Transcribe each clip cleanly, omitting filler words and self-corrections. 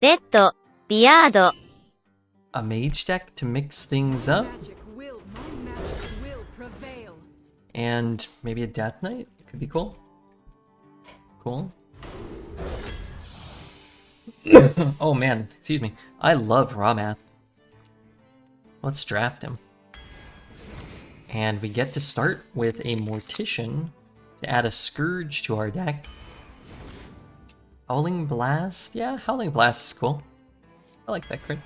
Redbeard. A mage deck to mix things up. And maybe a Death Knight could be cool. Cool. Oh man, excuse me. I love Ramath. Let's draft him. And we get to start with a Mortician to add a Scourge to our deck. Howling Blast? Yeah, Howling Blast is cool. I like that card.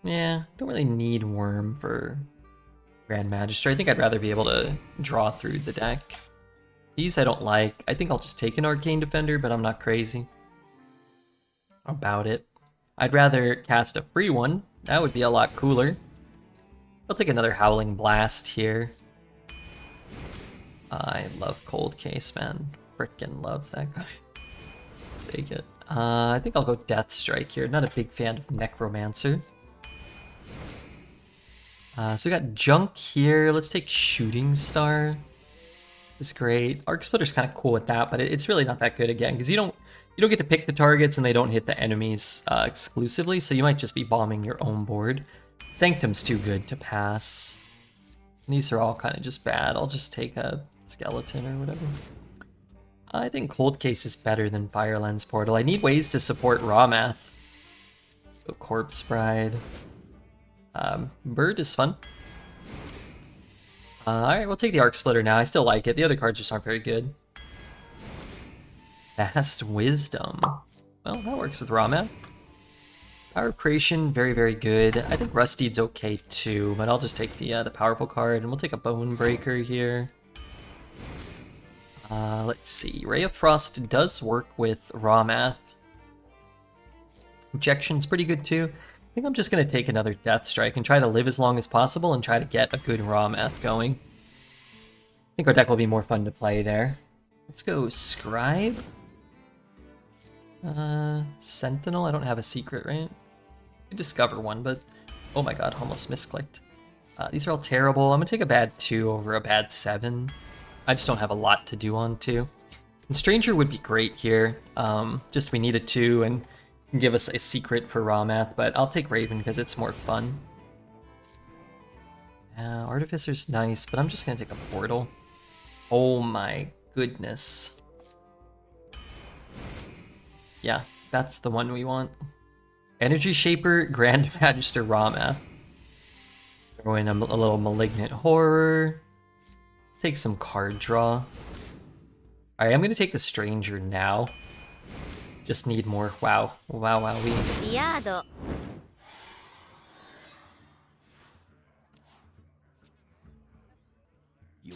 Yeah, don't really need Worm for Grand Magister. I think I'd rather be able to draw through the deck. These I don't like. I think I'll just take an Arcane Defender, but I'm not crazy about it. I'd rather cast a free one. That would be a lot cooler. I'll take another Howling Blast here. I love Cold Case, man. Frickin' love that guy. Take it. I think I'll go Death Strike here. Not a big fan of Necromancer. So we got Junk here. Let's take Shooting Star. It's great. Arc Splitter's kind of cool with that, but it's really not that good again because you don't get to pick the targets and they don't hit the enemies exclusively, so you might just be bombing your own board. Sanctum's too good to pass. And these are all kind of just bad. I'll just take a Skeleton or whatever. I think Cold Case is better than Fire Lens Portal. I need ways to support Ramath. So Corpse Bride. Bird is fun. Alright, we'll take the Arc Splitter now. I still like it. The other cards just aren't very good. Vast Wisdom. Well, that works with Ramath. Power Creation, very, very good. I think Rusty's okay too, but I'll just take the powerful card, and we'll take a Bone Breaker here. Let's see. Ray of Frost does work with Ramath. Injection's pretty good too. I think I'm just going to take another Death Strike and try to live as long as possible and try to get a good Ramath going. I think our deck will be more fun to play there. Let's go Scribe. Sentinel, I don't have a secret, right? I could discover one, but oh my god, almost misclicked. These are all terrible. I'm going to take a bad 2 over a bad 7. I just don't have a lot to do on 2. And Stranger would be great here. Just we need a 2 and give us a secret for Ramath, but I'll take Raven because it's more fun. Artificer's nice, but I'm just going to take a Portal. Oh my goodness. Yeah, that's the one we want. Energy Shaper, Grand Magister, Ramath. Throw in a little Malignant Horror. Let's take some card draw. Alright, I'm going to take the Stranger now. Just need more. Wow. Wow, wow. You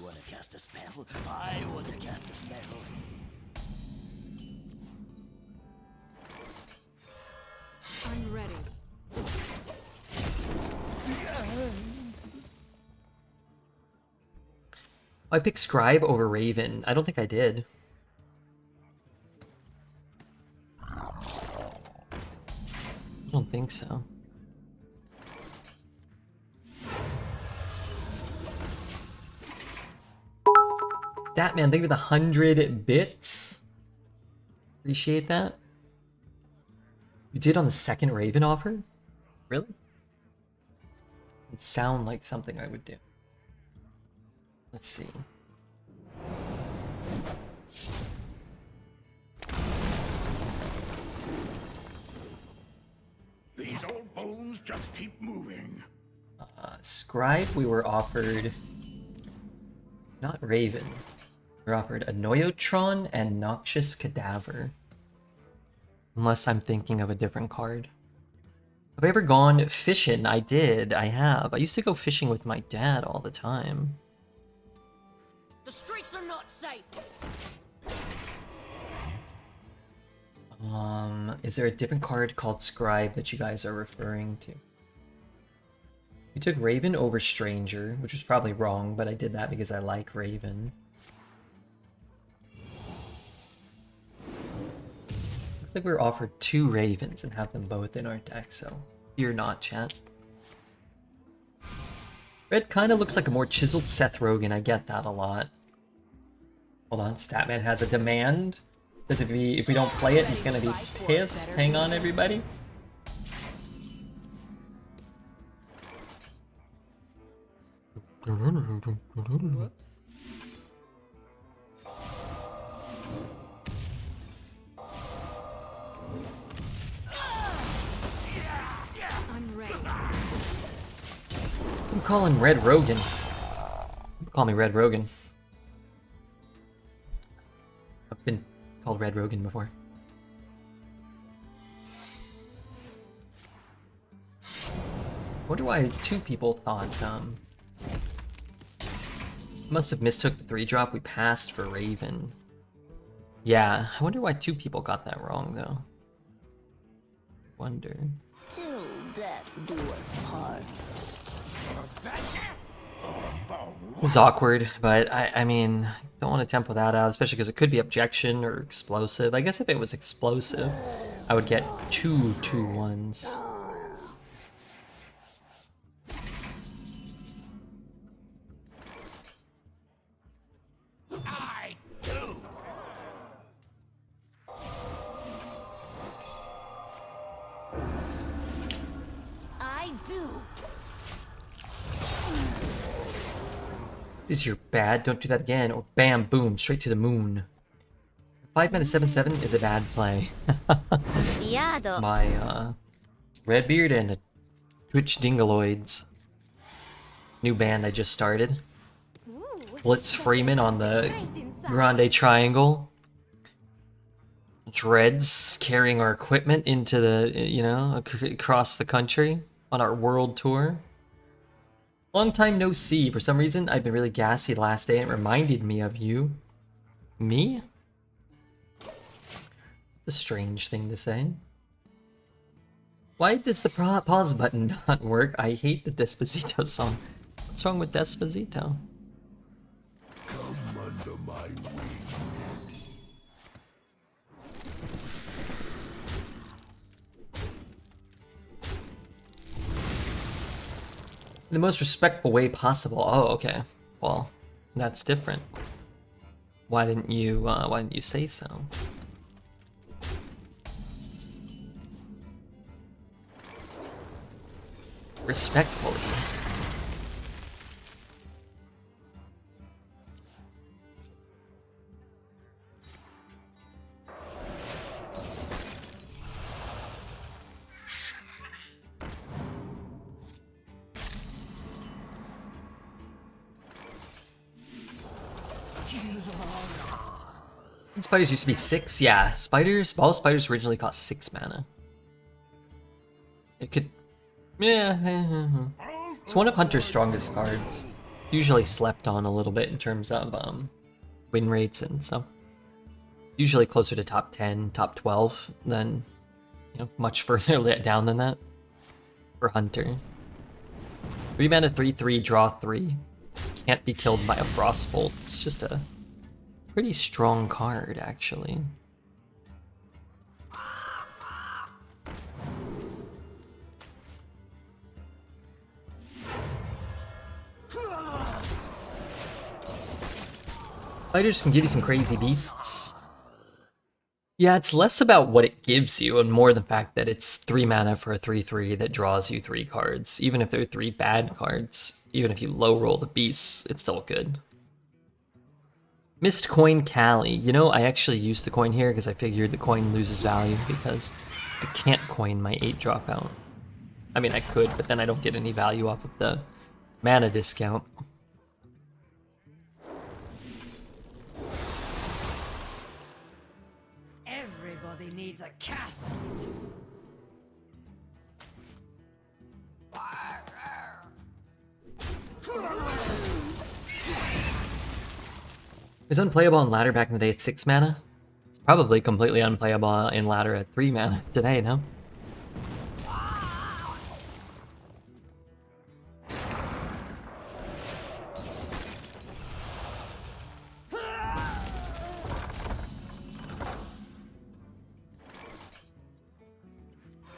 want to cast a spell? I want to cast a spell. I'm ready. I picked Scribe over Raven. I don't think I did. I don't think so. That man, thank you for the 100 bits. Appreciate that. You did on the second Raven offer? Really? It sound like something I would do. Let's see. These old bones just keep moving. Scribe, we were offered... Not Raven. We were offered a Noyotron and Noxious Cadaver. Unless I'm thinking of a different card. Have I ever gone fishing? I did. I have. I used to go fishing with my dad all the time. The streets are not safe. Is there a different card called Scribe that you guys are referring to? We took Raven over Stranger, which was probably wrong, but I did that because I like Raven. Looks like we were offered 2 Ravens and have them both in our deck, so fear not, chat. Red kind of looks like a more chiseled Seth Rogen. I get that a lot. Hold on, Statman has a demand. Because if we don't play it, he's gonna be pissed. Hang on, everybody. Whoops. I'm ready. I'm calling Red Rogan. Call me Red Rogan. I've been called Red Rogan before. Wonder why two people thought must have mistook the 3-drop we passed for Raven. Yeah, I wonder why two people got that wrong though. Wonder. Till death do us part. It's awkward, but I mean, don't want to tempo that out, especially because it could be objection or explosive. I guess if it was explosive, I would get 2/2/1s. I do. I do. This is your bad, don't do that again, or bam, boom, straight to the moon. 5 mana 7/7 is a bad play. My Redbeard and Twitch Dingaloids. New band I just started. Blitz Freeman on the Grande Triangle. Dreads carrying our equipment into the, you know, across the country on our world tour. Long time no see. For some reason, I've been really gassy the last day and it reminded me of you. Me? It's a strange thing to say. Why does the pause button not work? I hate the Despacito song. What's wrong with Despacito? Come under my wing. In the most respectful way possible. Oh, okay. Well, that's different. Why didn't you say so? Respectfully. Spiders used to be 6, yeah. Ball spiders originally cost 6 mana. It could, yeah. It's one of Hunter's strongest cards. Usually slept on a little bit in terms of win rates and stuff. Usually closer to top 10, top 12 than, you know, much further down than that for Hunter. 3 mana 3/3, draw 3. Can't be killed by a Frostbolt. It's just a pretty strong card, actually. Spiders can give you some crazy beasts. Yeah, it's less about what it gives you and more the fact that it's 3 mana for a 3/3 that draws you 3 cards. Even if they're 3 bad cards, even if you low roll the beasts, it's still good. Missed coin Cali. You know, I actually used the coin here because I figured the coin loses value because I can't coin my 8 dropout. I mean, I could, but then I don't get any value off of the mana discount. Everybody needs a casket. It was unplayable in ladder back in the day at 6 mana. It's probably completely unplayable in ladder at 3 mana today, no?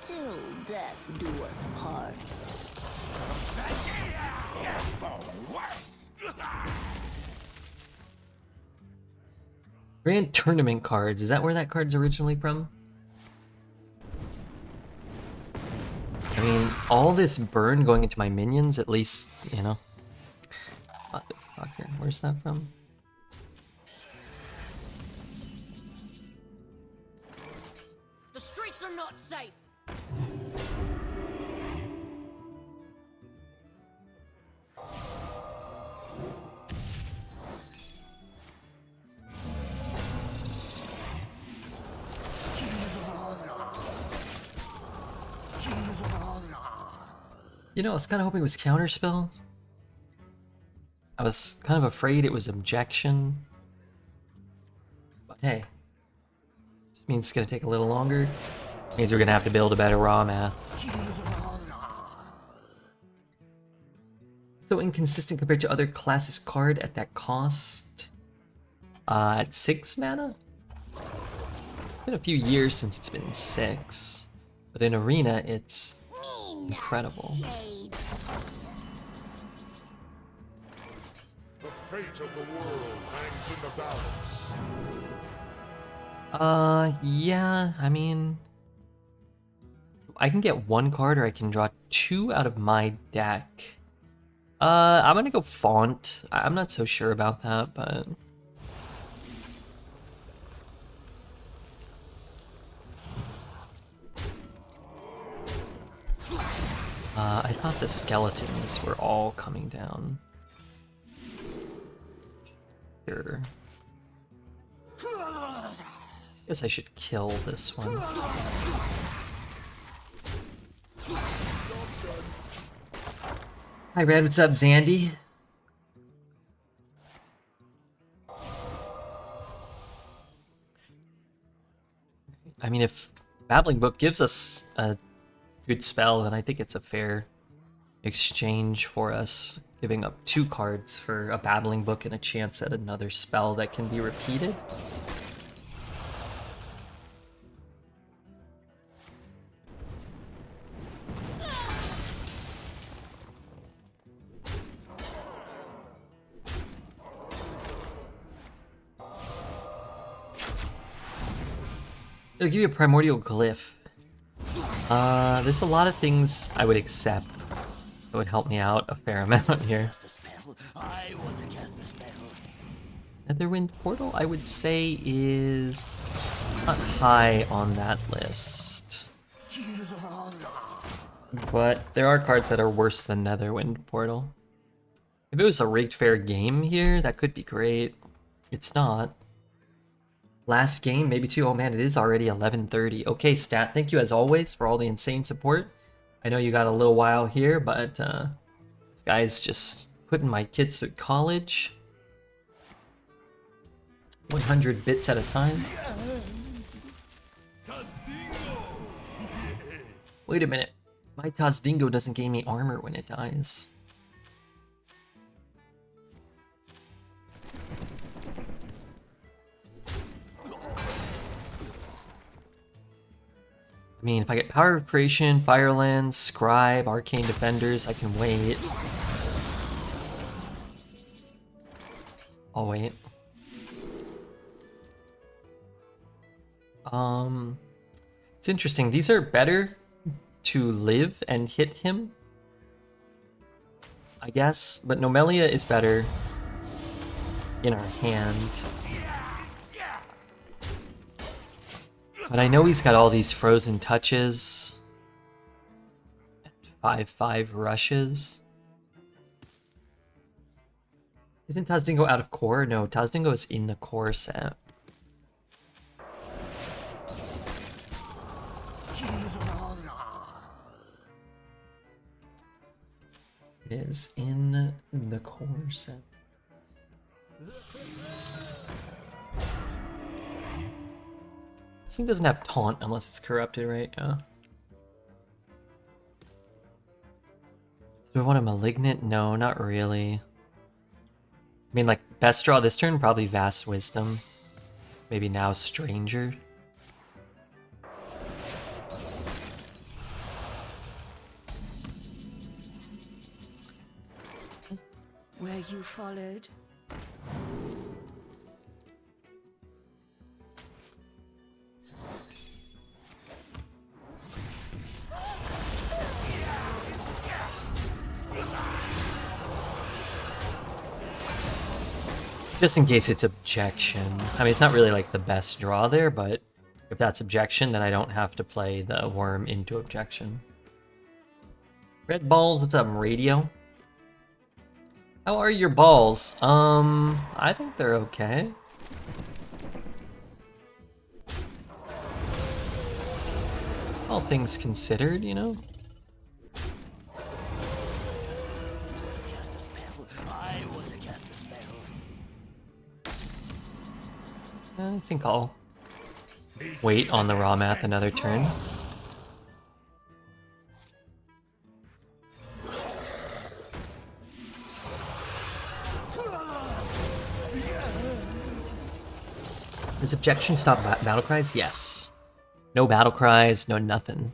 Till death do us part. Grand Tournament cards. Is that where that card's originally from? I mean, all this burn going into my minions, at least, you know. What the fuck here? Where's that from? The streets are not safe. You know, I was kind of hoping it was Counterspell. I was kind of afraid it was Objection. But hey. This means it's going to take a little longer. Means we're going to have to build a better raw math. So inconsistent compared to other classes card at that cost. At 6 mana? It's been a few years since it's been 6. But in Arena, it's incredible. The fate of the world hangs in the balance. Yeah, I mean... I can get 1 card or I can draw 2 out of my deck. I'm gonna go Font. I'm not so sure about that, but... I thought the skeletons were all coming down. Sure. Guess I should kill this one. Hi Red, what's up, Zandy? I mean, if Babbling Book gives us a good spell, then I think it's a fair exchange for us, giving up 2 cards for a Babbling Book and a chance at another spell that can be repeated. It'll give you a Primordial Glyph. There's a lot of things I would accept that would help me out a fair amount here. Cast a spell. I want to cast a spell. Netherwind Portal, I would say, is not high on that list. But there are cards that are worse than Netherwind Portal. If it was a rigged fair game here, that could be great. It's not. Last game, maybe 2. Oh man, it is already 11:30. Okay, Stat, thank you as always for all the insane support. I know you got a little while here, but this guy's just putting my kids through college. 100 bits at a time. Wait a minute. My Tazdingo doesn't gain me armor when it dies. I mean, if I get Power of Creation, Firelands, Scribe, Arcane Defenders, I can wait. I'll wait. It's interesting. These are better to live and hit him, I guess, but Nomelia is better in our hand. But I know he's got all these frozen touches. 5/5 rushes. Isn't Tazdingo out of core? No, Tazdingo is in the core set. It is in the core set. This thing doesn't have taunt unless it's corrupted, right? Do I want a Malignant? No, not really. I mean, like, best draw this turn, probably Vast Wisdom. Maybe now Stranger. Were you followed? Just in case it's objection. I mean, it's not really like the best draw there, but if that's objection, then I don't have to play the worm into objection. Red balls, what's up, radio? How are your balls? I think they're okay. All things considered, you know? Cast a spell. I want to cast a spell. I think I'll wait on the raw math another turn. Does objection stop battle cries? Yes. No battle cries, no nothing.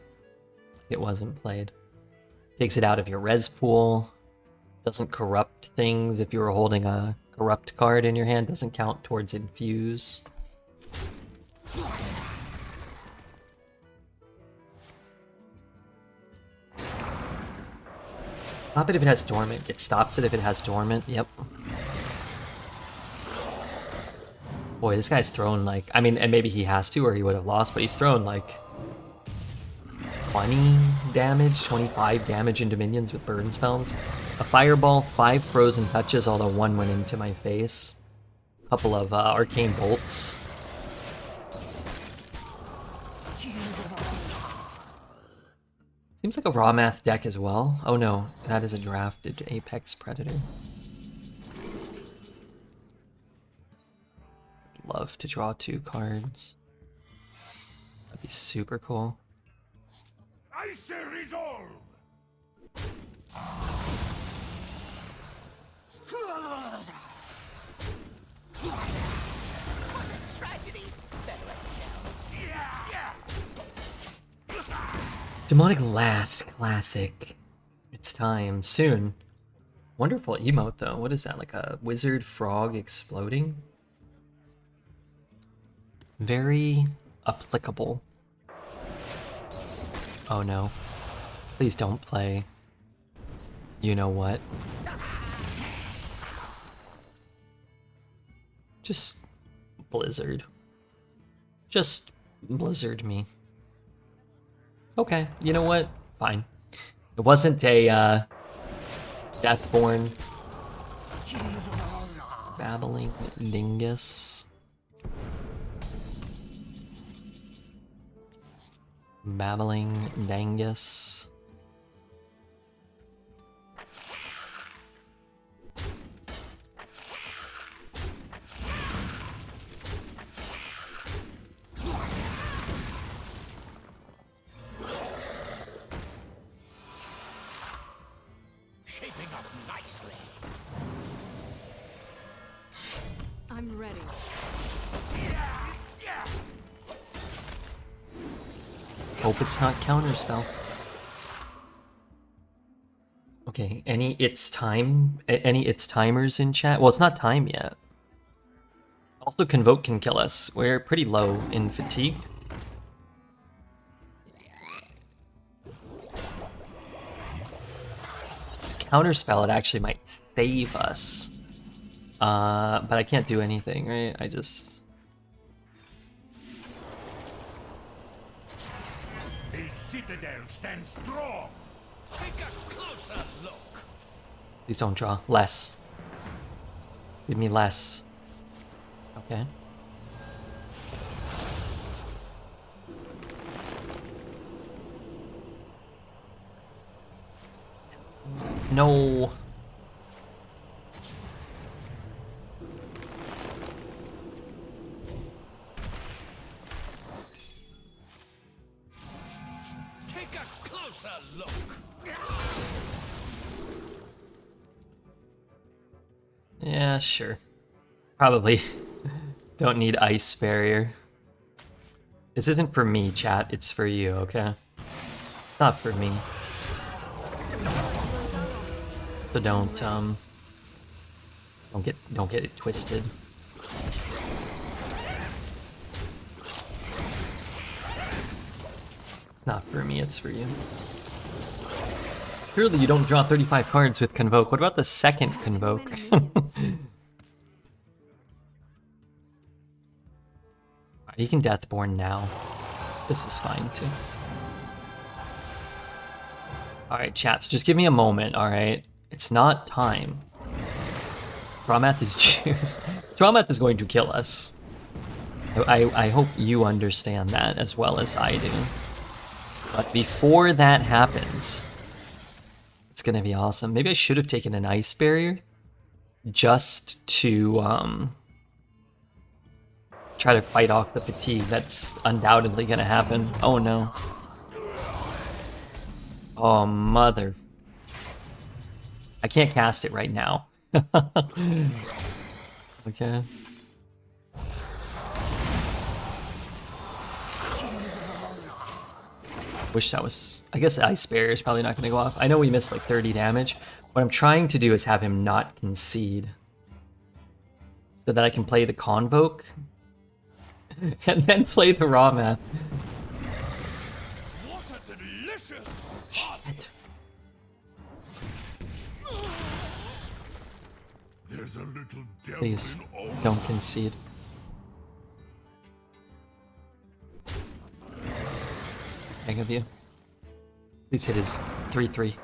It wasn't played. Takes it out of your res pool. Doesn't corrupt things if you were holding a corrupt card in your hand. Doesn't count towards infuse. Stop it if it has dormant. It stops it if it has dormant. Yep. Boy, this guy's thrown like... I mean, and maybe he has to or he would have lost, but he's thrown like 20 damage, 25 damage into minions with burn spells. A fireball, 5 frozen touches, although 1 went into my face. A couple of arcane bolts. Seems like a raw math deck as well. Oh no, that is a drafted Apex Predator. Love to draw 2 cards. That'd be super cool. I say resolve. Tragedy. Better tell. Demonic Lass Classic. It's time. Soon. Wonderful emote though. What is that? Like a wizard frog exploding? Very applicable. Oh no. Please don't play. You know what? Just blizzard. Just blizzard me. Okay, you know what? Fine. It wasn't a Deathborn. Babbling dingus. Babbling dangus. Shaping up nicely. I'm ready. Hope it's not counterspell. Okay, any it's timers in chat? Well, it's not time yet. Also, Convoke can kill us. We're pretty low in fatigue. It's counterspell, it actually might save us. But I can't do anything, right? I just... The citadel stands strong. Take a closer look. Please don't draw. Less. Give me less. Okay. No. Take a closer look. Yeah, sure. Probably don't need ice barrier. This isn't for me, chat. It's for you, okay? It's not for me. So don't get it twisted. It's not for me, it's for you. Surely you don't draw 35 cards with Convoke. What about the second Convoke? He can Deathborn now. This is fine too. Alright, chat, so just give me a moment, alright? It's not time. Ramath is juice. Ramath is going to kill us. I hope you understand that as well as I do. But before that happens, it's gonna be awesome. Maybe I should have taken an ice barrier just to try to fight off the fatigue. That's undoubtedly gonna happen. Oh no. Oh mother. I can't cast it right now. Okay. Wish that was... I guess Ice Barrier is probably not going to go off. I know we missed like 30 damage. What I'm trying to do is have him not concede. So that I can play the Convoke. And then play the Ramath. What a delicious Shit. There's a little devil Please, in all. don't concede. Hang of you. Please hit his 3-3.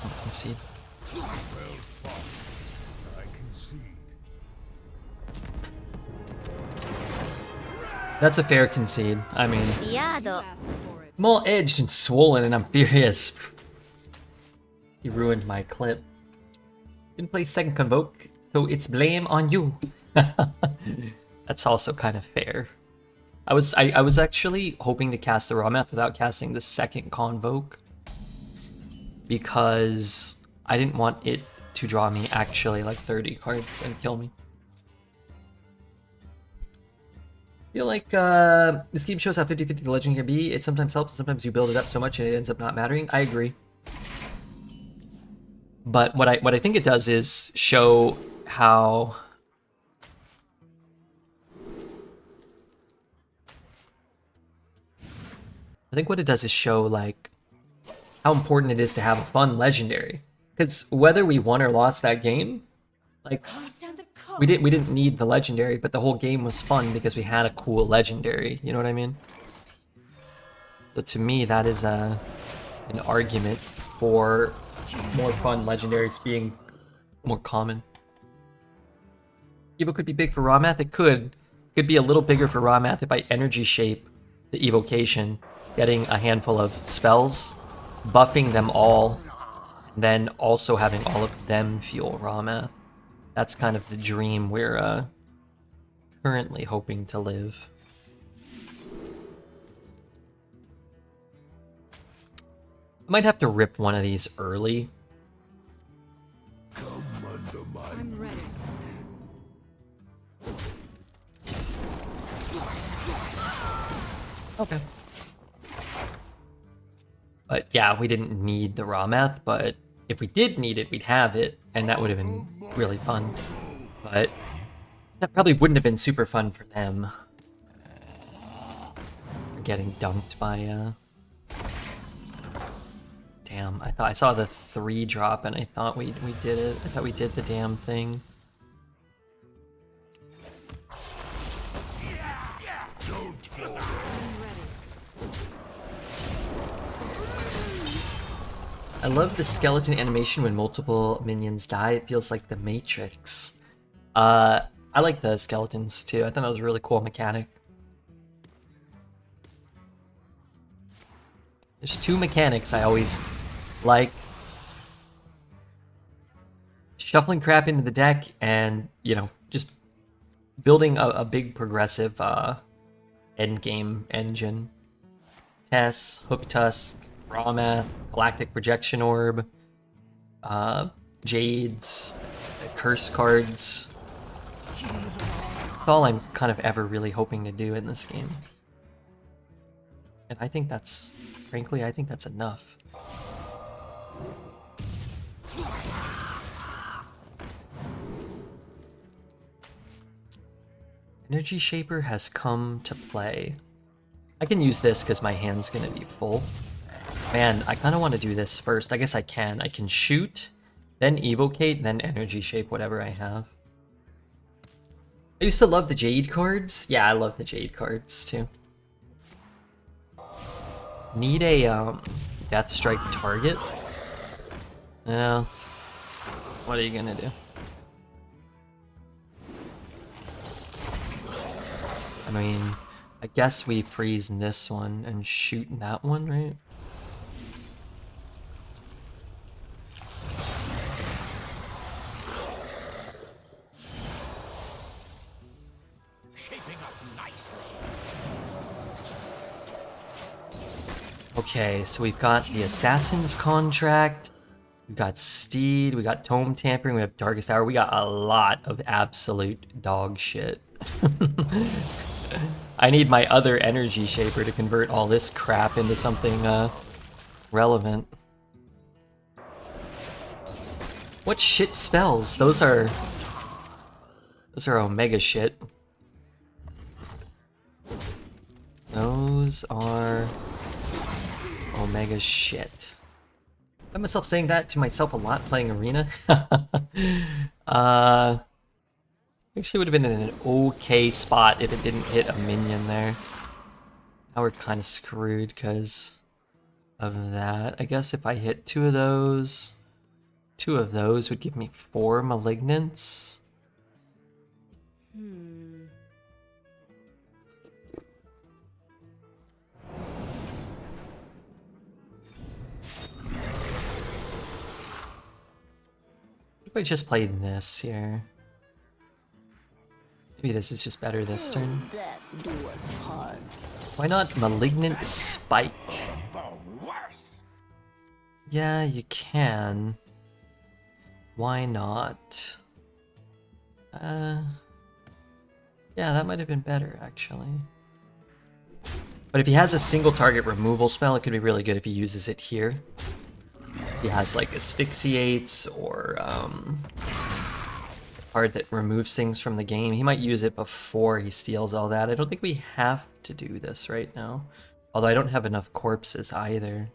Don't concede. Well fought. I concede. That's a fair concede. I mean, Fiado. Ask for it. I'm all edged and swollen and I'm furious. He ruined my clip. Didn't play second Convoke, so it's blame on you. That's also kind of fair. I was actually hoping to cast the Ramath without casting the second Convoke because I didn't want it to draw me actually like 30 cards and kill me. I feel like this game shows how 50-50 the legend can be. It sometimes helps, and sometimes you build it up so much and it ends up not mattering. I agree. But what I think it does is show how like how important it is to have a fun legendary. Because whether we won or lost that game, like Stand the code. we didn't need the legendary, but the whole game was fun because we had a cool legendary. You know what I mean? So to me, that is an argument for more fun legendaries being more common. Evo could be big for Ramath. It could be a little bigger for Ramath if I energy shape the evocation, getting a handful of spells, buffing them all, and then also having all of them fuel Ramath. That's kind of the dream we're currently hoping to live. I might have to rip one of these early. Come under my I'm ready. Okay. But yeah, we didn't need the Ramath, but if we did need it, we'd have it, and that would have been really fun. But that probably wouldn't have been super fun for them. For getting dunked by Damn, I saw the 3 drop and I thought we did it. I thought we did the damn thing. don't fall. I'm ready. I love the skeleton animation when multiple minions die. It feels like the Matrix. I like the skeletons too. I thought that was a really cool mechanic. There's 2 mechanics I always like. Shuffling crap into the deck and, you know, just building a big progressive endgame engine. Tess, Hook Tusk, Ramath, Galactic Projection Orb, Jades, Curse cards. That's all I'm kind of ever really hoping to do in this game. And I think that's, frankly, I think that's enough. Energy Shaper has come to play. I can use this because my hand's gonna be full. Man, I kind of want to do this first. I guess I can. I can shoot, then evocate, then energy shape whatever I have. I used to love the Jade cards. Yeah, I love the Jade cards too. Need a Death Strike target. Yeah. What are you gonna do? I mean, I guess we freeze this one and shoot that one, right? Shaping up nicely. Okay, so we've got the Assassin's Contract, we got Steed, we got Tome Tampering, we have Darkest Hour, we got a lot of absolute dog shit. I need my other Energy Shaper to convert all this crap into something relevant. What shit spells? Those are Omega shit. Those are Omega shit. I find myself saying that to myself a lot playing Arena. Actually would have been in an okay spot if it didn't hit a minion there. Now we're kind of screwed because of that. I guess if I hit two of those would give me 4 malignants. If I just played this here. Maybe this is just better this turn. Death do us part. Why not Malignant Spike? The worst. Yeah, you can. Why not? Yeah, that might have been better, actually. But if he has a single target removal spell, it could be really good if he uses it here. He has like Asphyxiates or a card that removes things from the game. He might use it before he steals all that. I don't think we have to do this right now. Although I don't have enough corpses either.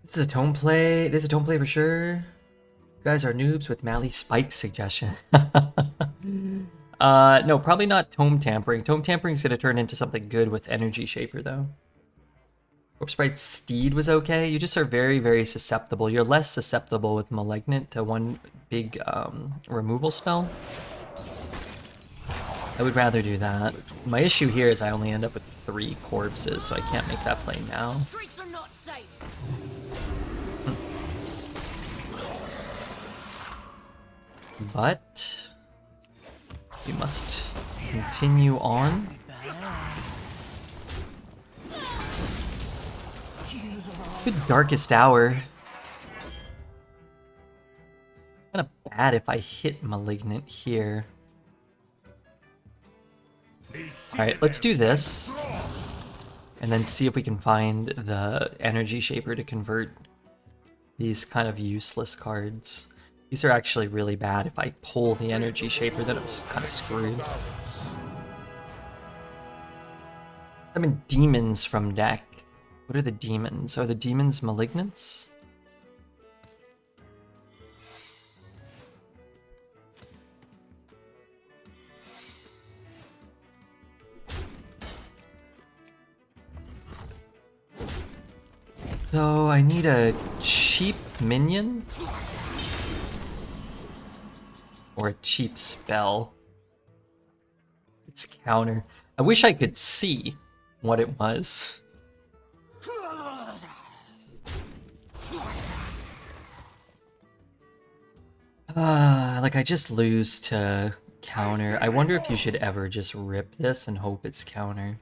This is a tome play. There's a tome play for sure. You guys are noobs with Mally Spike suggestion. No, probably not Tome Tampering. Tome Tampering is going to turn into something good with Energy Shaper, though. Corpse Sprite Steed was okay. You just are very, very susceptible. You're less susceptible with Malignant to one big removal spell. I would rather do that. My issue here is I only end up with 3 corpses, so I can't make that play now. Streets are not safe. But we must continue on. Good Darkest Hour. Kind of bad if I hit Malignant here. Alright, let's do this. And then see if we can find the Energy Shaper to convert these kind of useless cards. These are actually really bad. If I pull the Energy Shaper, then I'm kind of screwed. Summon demons from deck. What are the demons? Are the demons malignants? So I need a cheap minion? Or a cheap spell. It's counter. I wish I could see what it was. Like I just lose to counter. I wonder if you should ever just rip this and hope it's counter.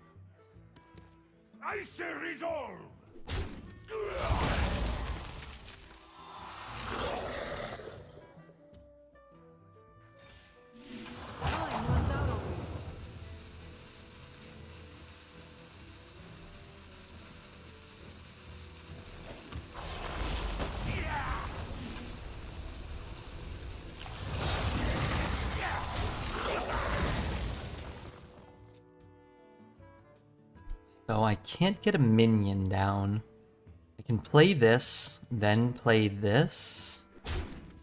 I say resolve. Time runs out on me. So I can't get a minion down. I can play this, then play this.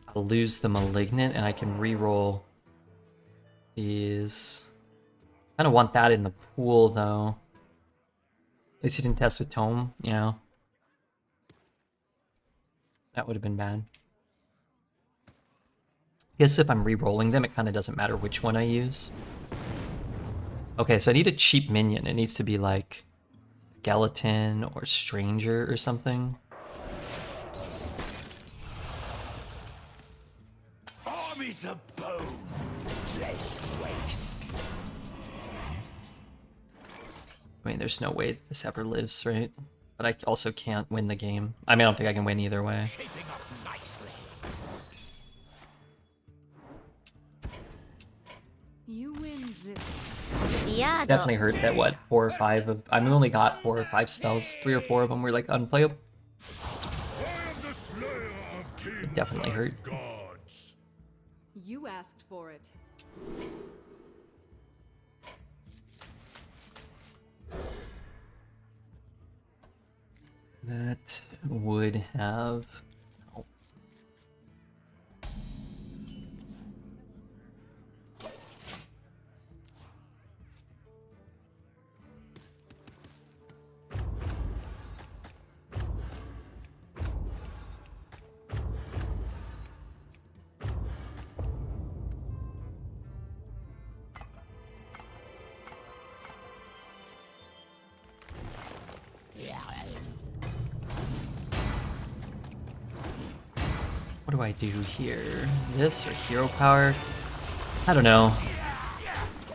I'll lose the Malignant, and I can reroll is... Kind of want that in the pool, though. At least you didn't test with Tome, yeah. That would have been bad. I guess if I'm re-rolling them, it kind of doesn't matter which one I use. Okay, so I need a cheap minion. It needs to be like Skeleton or Stranger or something. Armies of bone, flesh waste. I mean, there's no way this ever lives, right? But I also can't win the game. I mean, I don't think I can win either way. Shaping up nicely. You win this. Definitely hurt that, what, 4 or 5 of... I've only got 4 or 5 spells. 3 or 4 of them were, like, unplayable. I am the slayer of kings It definitely hurt. and gods. You asked for it. That would have... Oh. What do I do here? This or hero power? I don't know.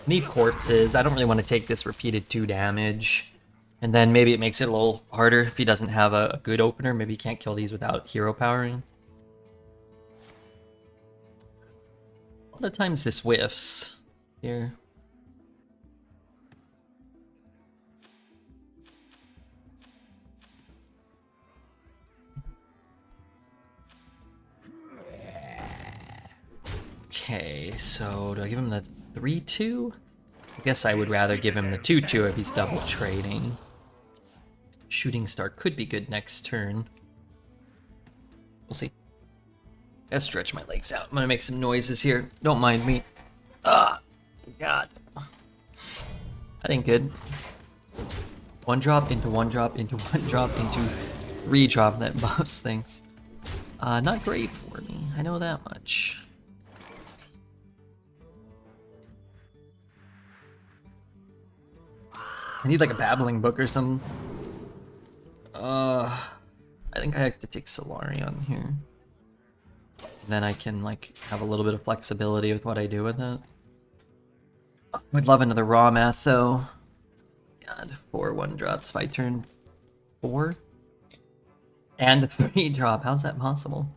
Need corpses. I don't really want to take this repeated 2 damage. And then maybe it makes it a little harder if he doesn't have a good opener. Maybe he can't kill these without hero powering. A lot of times this whiffs here. Okay, so do I give him the 3-2? I guess I would rather give him the 2-2 if he's double trading. Shooting Star could be good next turn. We'll see. Gotta stretch my legs out. I'm gonna make some noises here. Don't mind me. Ah, God. That ain't good. 1 drop into 1 drop into 1 drop into 3 drop that buffs things. Not great for me. I know that much. I need like a babbling book or something. I think I have to take Solarion here. Then I can like have a little bit of flexibility with what I do with it. Would love another raw math though. God, 4 1-drops by turn 4. And a 3 drop. How's that possible?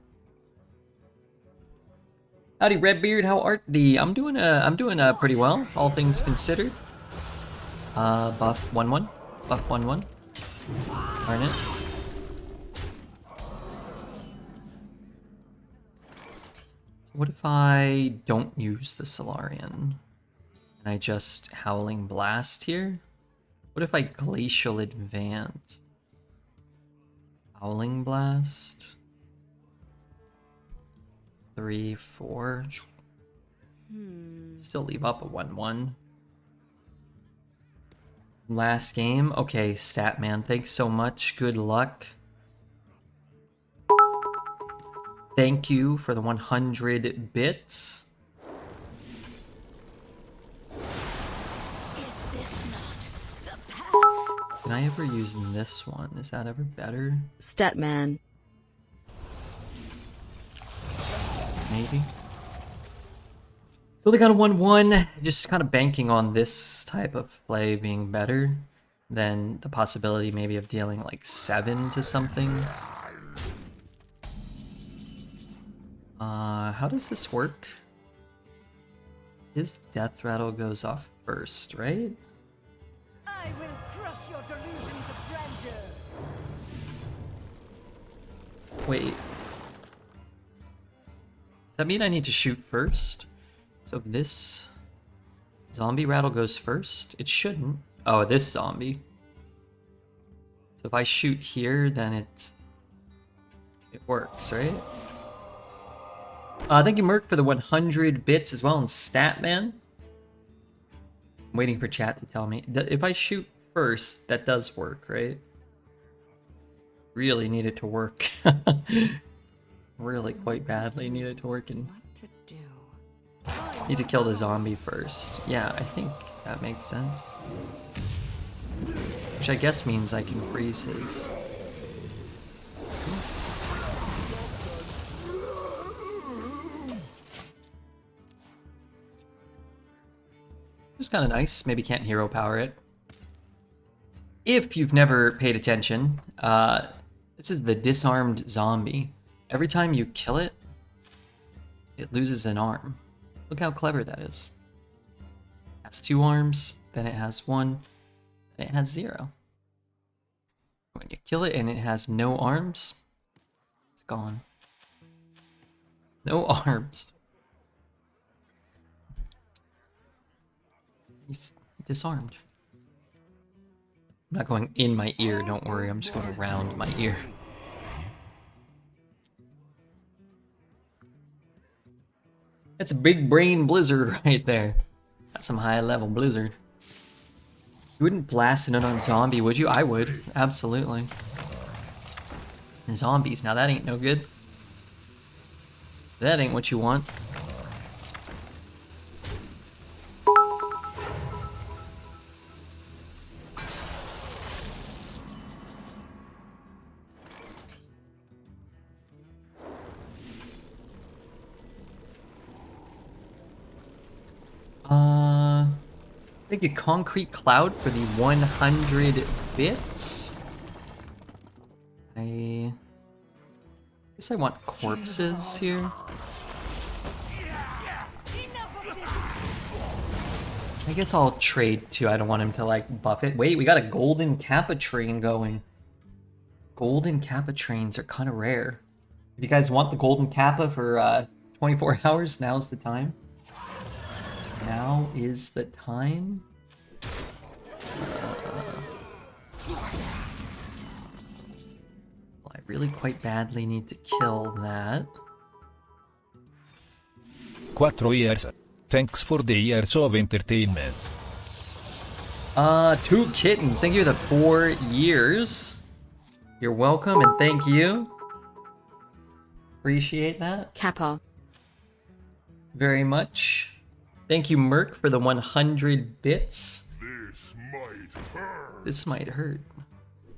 Howdy Redbeard, how art thee? I'm doing pretty well, all things considered. Buff 1-1. Buff 1-1. Darn it. What if I don't use the Solarian? And I just Howling Blast here? What if I Glacial Advance? Howling Blast? 3, 4. Still leave up a 1-1. Last game? Okay, Statman, thanks so much. Good luck. Thank you for the 100 bits. Is this not the path? Can I ever use this one? Is that ever better? Statman. Maybe. So they got a 1-1, just kind of banking on this type of play being better than the possibility maybe of dealing like 7 to something. How does this work? His Death Rattle goes off first, right? I will crush your delusions of grandeur. Wait. Does that mean I need to shoot first? So this zombie rattle goes first? It shouldn't. Oh, this zombie. So if I shoot here, then it works, right? Thank you, Merc, for the 100 bits as well, and Statman. I'm waiting for chat to tell me. If I shoot first, that does work, right? Really need it to work. Really quite badly need it to work, and What to do? need to kill the zombie first. Yeah, I think that makes sense. Which I guess means I can freeze his. It's kind of nice. Maybe can't hero power it. If you've never paid attention, this is the disarmed zombie. Every time you kill it, it loses an arm. Look how clever that is. It has 2 arms, then it has 1, then it has 0. When you kill it and it has no arms, it's gone. No arms. He's disarmed. I'm not going in my ear, don't worry, I'm just going around my ear. That's a big brain blizzard right there. That's some high level blizzard. You wouldn't blast an unarmed zombie, would you? I would, absolutely. Zombies, now that ain't no good. That ain't what you want. I think a concrete cloud for the 100 bits. I guess I want corpses here. I guess I'll trade too. I don't want him to like buff it. Wait, we got a golden Kappa train going. Golden Kappa trains are kind of rare. If you guys want the golden Kappa for 24 hours, now's the time. Now is the time. Well, I really quite badly need to kill that. 4 years. Thanks for the years of entertainment. 2 kittens. Thank you for the 4 years. You're welcome and thank you. Appreciate that. Kappa. Very much. Thank you, Merc, for the 100 bits. This might hurt. This might hurt.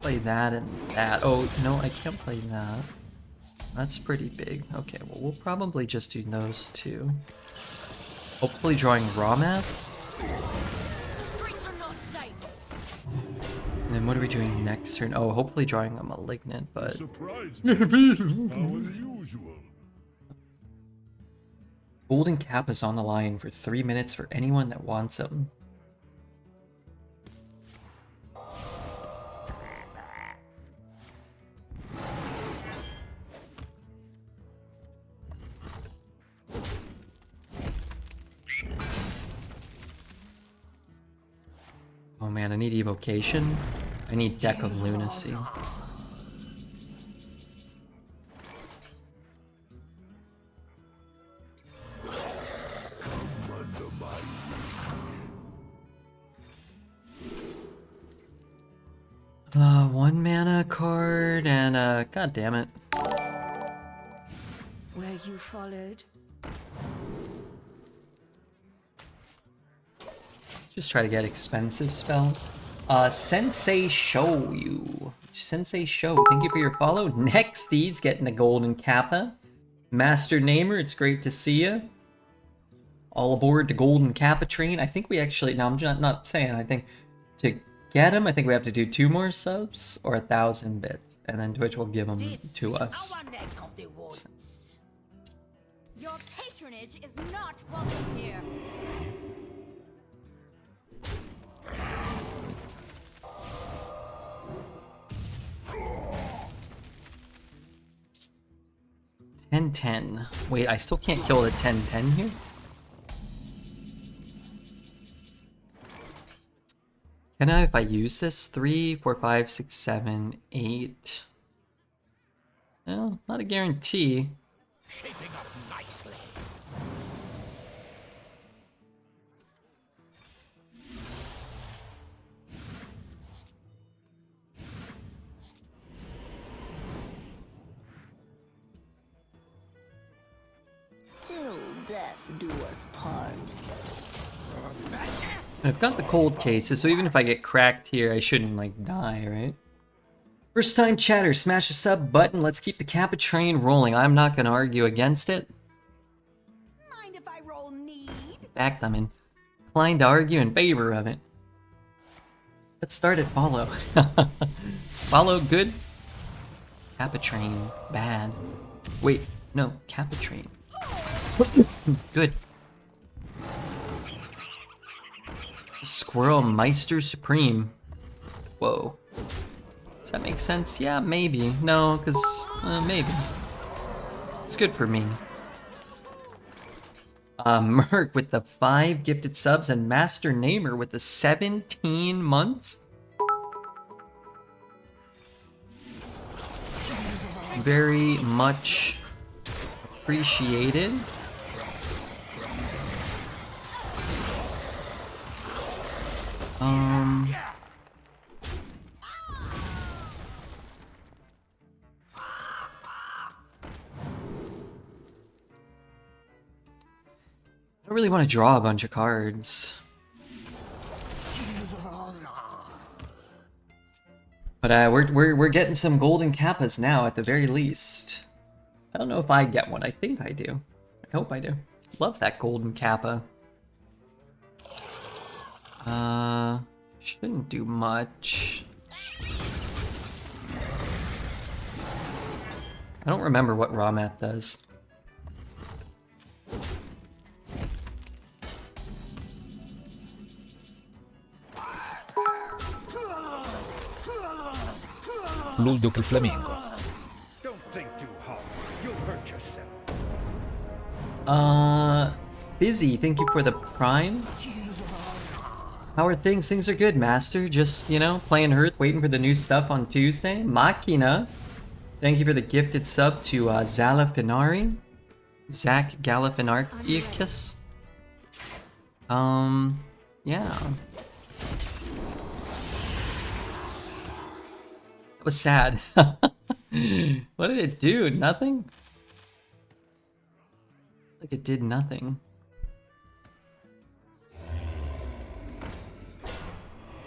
Play that and that. Oh, no, I can't play that. That's pretty big. Okay, well, we'll probably just do those 2. Hopefully drawing raw math. Streets are not safe. And then what are we doing next turn? Oh, hopefully drawing a malignant, but... Surprised me. How unusual. Golden Cap is on the line for 3 minutes for anyone that wants him. Oh man, I need evocation. I need Deck of Lunacy. One mana card and god damn it. Where you followed? Let's just try to get expensive spells. Sensei Show you. Sensei Show, thank you for your follow. Nexty's getting a golden Kappa. Master Namer, it's great to see you. All aboard the golden Kappa train. I think we actually, no, I'm not saying, I think to get him, I think we have to do 2 more subs or 1,000 bits, and then Twitch will give them to us. Your patronage is not welcome here. $10-10. Wait, I still can't kill the 10-10 here? Can I, if I use this? 3, 4, 5, 6, 7, 8. Well, not a guarantee. Shaping up nicely. death do us part. I've got the cold cases, so even if I get cracked here, I shouldn't, like, die, right? First time chatter, smash the sub button. Let's keep the Kappa train rolling. I'm not gonna argue against it. Mind if I roll need? In fact, I'm inclined to argue in favor of it. Let's start at follow. Follow, good. Kappa train, bad. Wait, no, Kappa train. Good. Squirrel Meister Supreme. Whoa. Does that make sense? Yeah, maybe. No, because maybe. It's good for me. Merc with the 5 gifted subs and Master Namer with the 17 months. Very much appreciated. I don't really want to draw a bunch of cards. But we're getting some golden kappas now at the very least. I don't know if I get one. I think I do. I hope I do. Love that golden kappa. Shouldn't do much. I don't remember what raw math does. Bulldog il Flamingo. Don't think too hard. You'll hurt yourself. Busy, thank you for the prime. How are things? Things are good, Master. Just, you know, playing Hearth, waiting for the new stuff on Tuesday. Machina, thank you for the gifted sub to Zalafinari. Zach Galifianakis. Yeah. That was sad. What did it do? Nothing? Like it did nothing.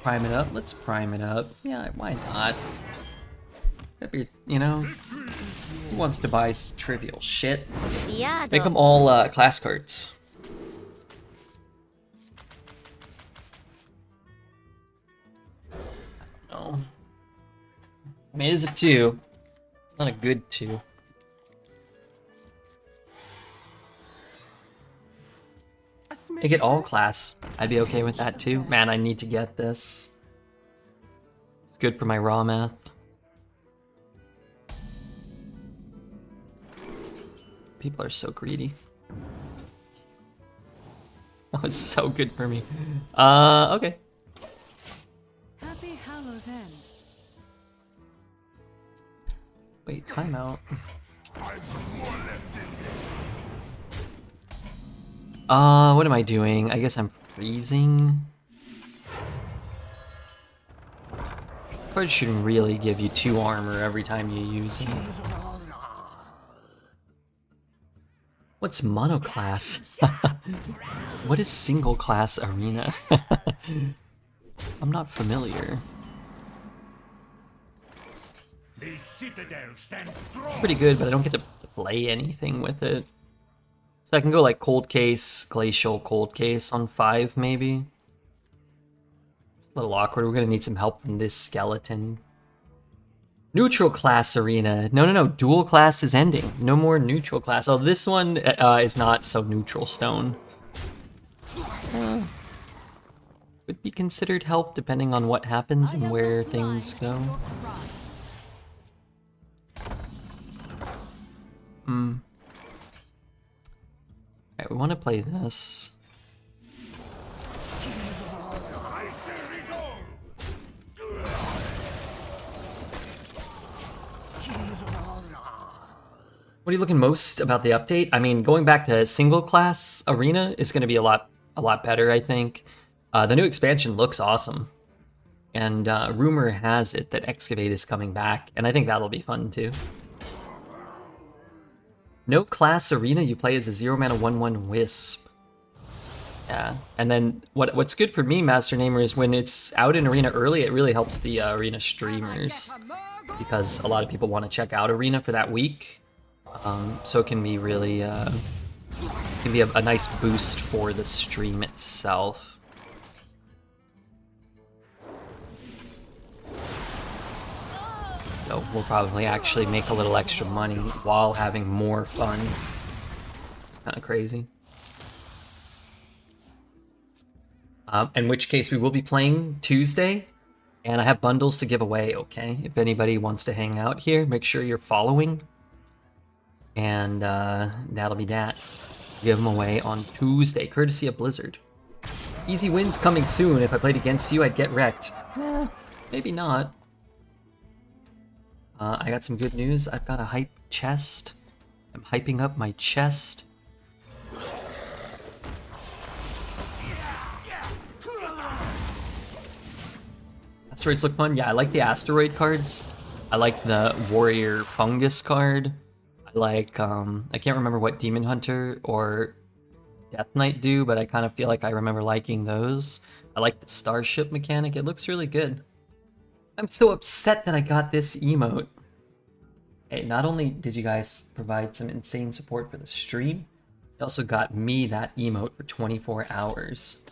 Prime it up? Let's prime it up. Yeah, why not? Maybe, you know, who wants to buy some trivial shit? Yeah, Make them all class cards. No. I mean, it is a 2. It's not a good 2. Make it all class. I'd be okay with that too. Man, I need to get this. It's good for my raw math. People are so greedy. Oh, it's so good for me. Okay. Happy Hallows End. Wait, timeout. What am I doing? I guess I'm freezing. This card shouldn't really give you 2 armor every time you use it. What's monoclass? What is single class arena? I'm not familiar. The citadel stands strong. Pretty good, but I don't get to play anything with it. So I can go like cold case, glacial, cold case on 5 maybe. It's a little awkward. We're gonna need some help from this skeleton. Neutral class arena. No. Dual class is ending. No more neutral class. Oh, this one is not so neutral stone. Would be considered help depending on what happens and where things go. Alright, we want to play this. What are you looking most about the update? I mean, going back to single class arena is going to be a lot better, I think. The new expansion looks awesome. And rumor has it that Excavate is coming back, and I think that'll be fun too. No class arena, you play as a 0-mana 1/1 Wisp. Yeah, and then what's good for me, Master Namer, is when it's out in Arena early, it really helps the Arena streamers. Because a lot of people want to check out Arena for that week. So it can be really, can be a nice boost for the stream itself. So we'll probably actually make a little extra money while having more fun. Kind of crazy. In which case we will be playing Tuesday, and I have bundles to give away, okay? If anybody wants to hang out here, make sure you're following. And that'll be that. Give them away on Tuesday, courtesy of Blizzard. Easy wins coming soon. If I played against you, I'd get wrecked. Maybe not. I got some good news. I've got a hype chest. I'm hyping up my chest. Asteroids look fun. Yeah, I like the asteroid cards. I like the warrior fungus card. I like, I can't remember what Demon Hunter or Death Knight do, but I kind of feel like I remember liking those. I like the starship mechanic. It looks really good. I'm so upset that I got this emote. Hey, not only did you guys provide some insane support for the stream, you also got me that emote for 24 hours.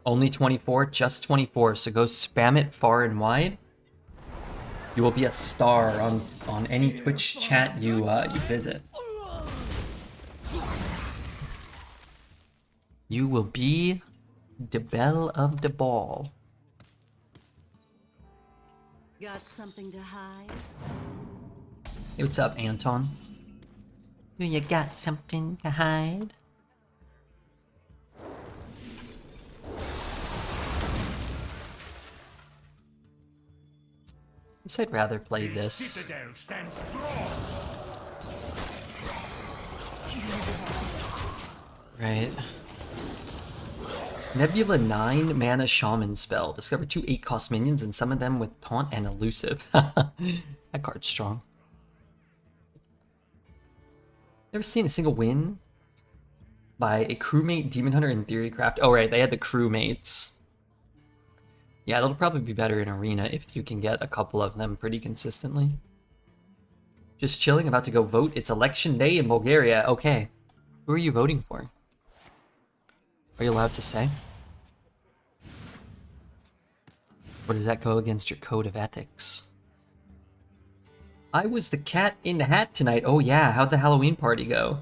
Only 24, just 24, so go spam it far and wide. You will be a star on any Twitch chat you visit. You will be the belle of the ball. Got something to hide? Hey, what's up, Anton? You got something to hide? I'd rather play this. Citadel stands strong. Right. Nebula 9 mana shaman spell. Discover 2 8-cost minions and summon them with taunt and elusive. That card's strong. Never seen a single win by a crewmate Demon Hunter in Theorycraft. Oh right, they had the crewmates. Yeah, that'll probably be better in Arena if you can get a couple of them pretty consistently. Just chilling, about to go vote. It's election day in Bulgaria. Okay. Who are you voting for? Are you allowed to say? Or does that go against your code of ethics? I was the cat in the hat tonight. Oh yeah, how'd the Halloween party go?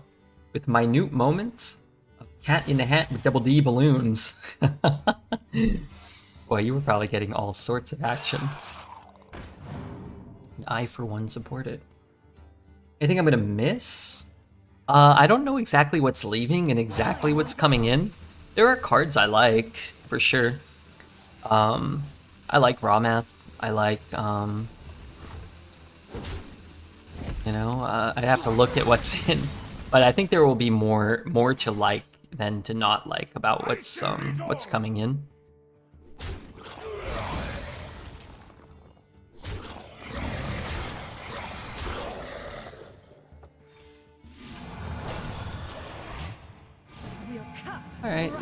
With minute moments of cat in the hat with double D balloons. Boy, you were probably getting all sorts of action. And I, for one, support it. Anything I'm gonna miss? I don't know exactly what's leaving and exactly what's coming in. There are cards I like, for sure. I like Rawmath. I like, you know, I'd have to look at what's in. But I think there will be more to like than to not like about what's coming in. Alright,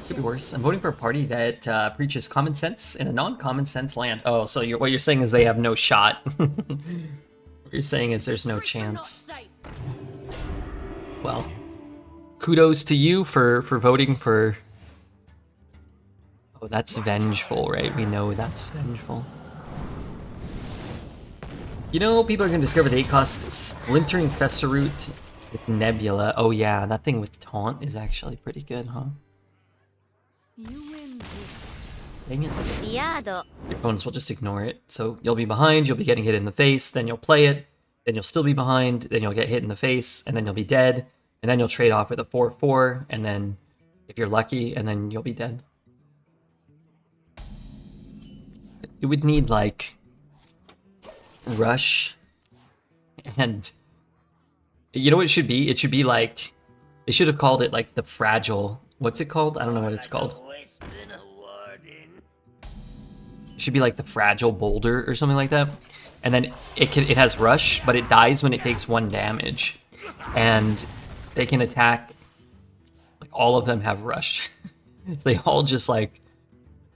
could be worse. I'm voting for a party that preaches common sense in a non-common sense land. Oh, so what you're saying is they have no shot. What you're saying is there's no chance. Well, kudos to you for voting for... Oh, that's vengeful, right? We know that's vengeful. You know, people are going to discover the 8-cost Splintering Fessaroot with Nebula. Oh yeah, that thing with Taunt is actually pretty good, huh? You win. Dang it. Your opponents will just ignore it. So you'll be behind, you'll be getting hit in the face, then you'll play it, then you'll still be behind, then you'll get hit in the face, and then you'll be dead, and then you'll trade off with a 4/4, and then, if you're lucky, and then you'll be dead. It would need, like, Rush, and... You know what it should be? It should be like... They should have called it, like, the Fragile... What's it called? I don't know what it's called. It should be like the Fragile Boulder or something like that. And then it has Rush, but it dies when it takes 1 damage. and they can attack. Like all of them have rush. So they all just like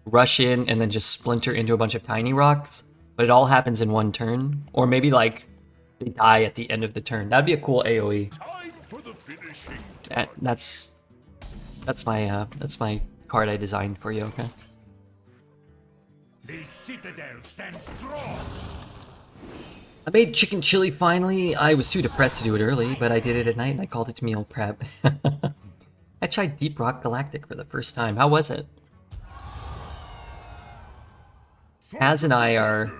rush in and then just splinter into a bunch of tiny rocks. But it all happens in one turn, or maybe like they die at the end of the turn. That'd be a cool AOE. Time for the finishing. That's my card I designed for you. Okay. The citadel stands strong. I made chicken chili finally. I was too depressed to do it early, but I did it at night and I called it meal prep. I tried Deep Rock Galactic for the first time. How was it? Az and I are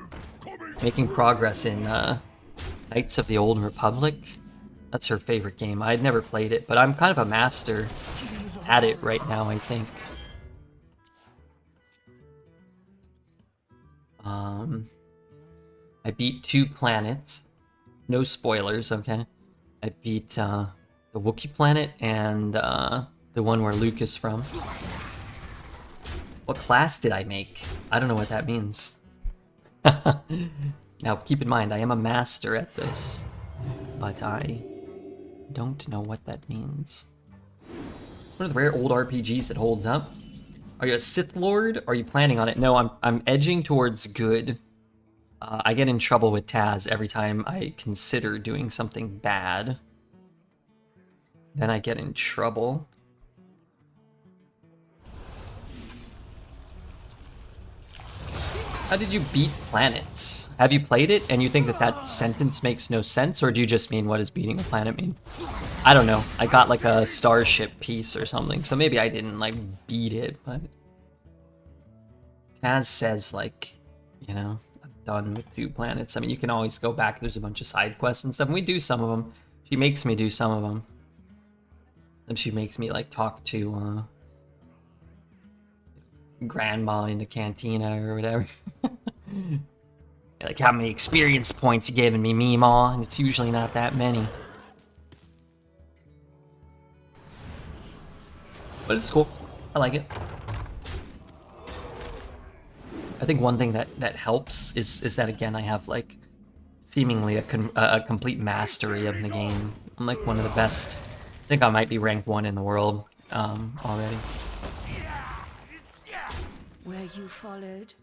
making progress in Knights of the Old Republic. That's her favorite game. I'd never played it, but I'm kind of a master at it right now, I think. I beat 2 planets. No spoilers, okay? I beat the Wookiee planet and the one where Luke is from. What class did I make? I don't know what that means. Now, keep in mind, I am a master at this, but I don't know what that means. One of the rare old RPGs that holds up. Are you a Sith Lord? Are you planning on it? No, I'm edging towards good. I get in trouble with Taz every time I consider doing something bad. Then I get in trouble. How did you beat planets? Have you played it and you think that that sentence makes no sense, or do you just mean what does beating a planet mean? I don't know. I got like a starship piece or something, so maybe I didn't like beat it, but Taz says like, you know, I'm done with 2 planets. I mean, you can always go back. There's a bunch of side quests and stuff, and we do some of them. She makes me do some of them. Then she makes me like talk to grandma in the cantina or whatever. Like, how many experience points you giving me, Meemaw? And it's usually not that many. But it's cool. I like it. I think one thing that helps is that, again, I have like seemingly a complete mastery of the game. I'm like one of the best. I think I might be ranked 1 in the world already. Were you followed?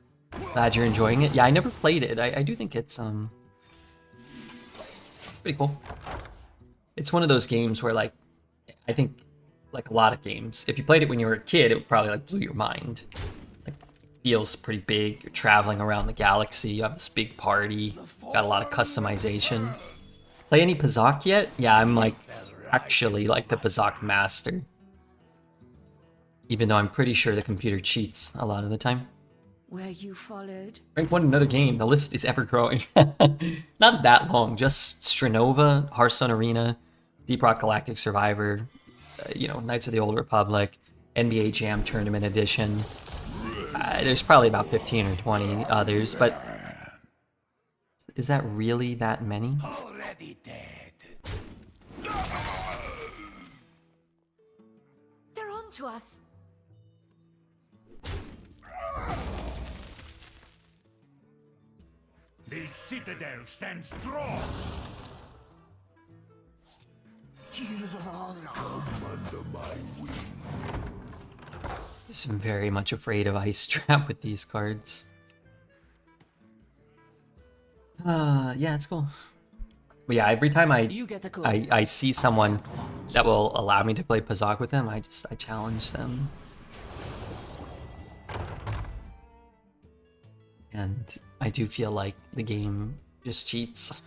Glad you're enjoying it. Yeah, I never played it. I do think it's pretty cool. It's one of those games where, like, I think like a lot of games, if you played it when you were a kid, it would probably like blew your mind. Like, it feels pretty big. You're traveling around the galaxy. You have this big party. Got a lot of customization. Play any Pazak yet? Yeah, I'm like actually like the Pazak master. Even though I'm pretty sure the computer cheats a lot of the time. Were you followed? Rank 1 another game. The list is ever growing. Not that long. Just Stranova, Hearthstone Arena, Deep Rock Galactic Survivor, you know, Knights of the Old Republic, NBA Jam Tournament Edition. There's probably about 15 or 20 others, but is that really that many? Already dead. They're on to us. The citadel stands strong. He's very much afraid of Ice Trap with these cards. Yeah, it's cool. But yeah, every time I see someone that will allow me to play Pazak with them, I challenge them. And I do feel like the game just cheats.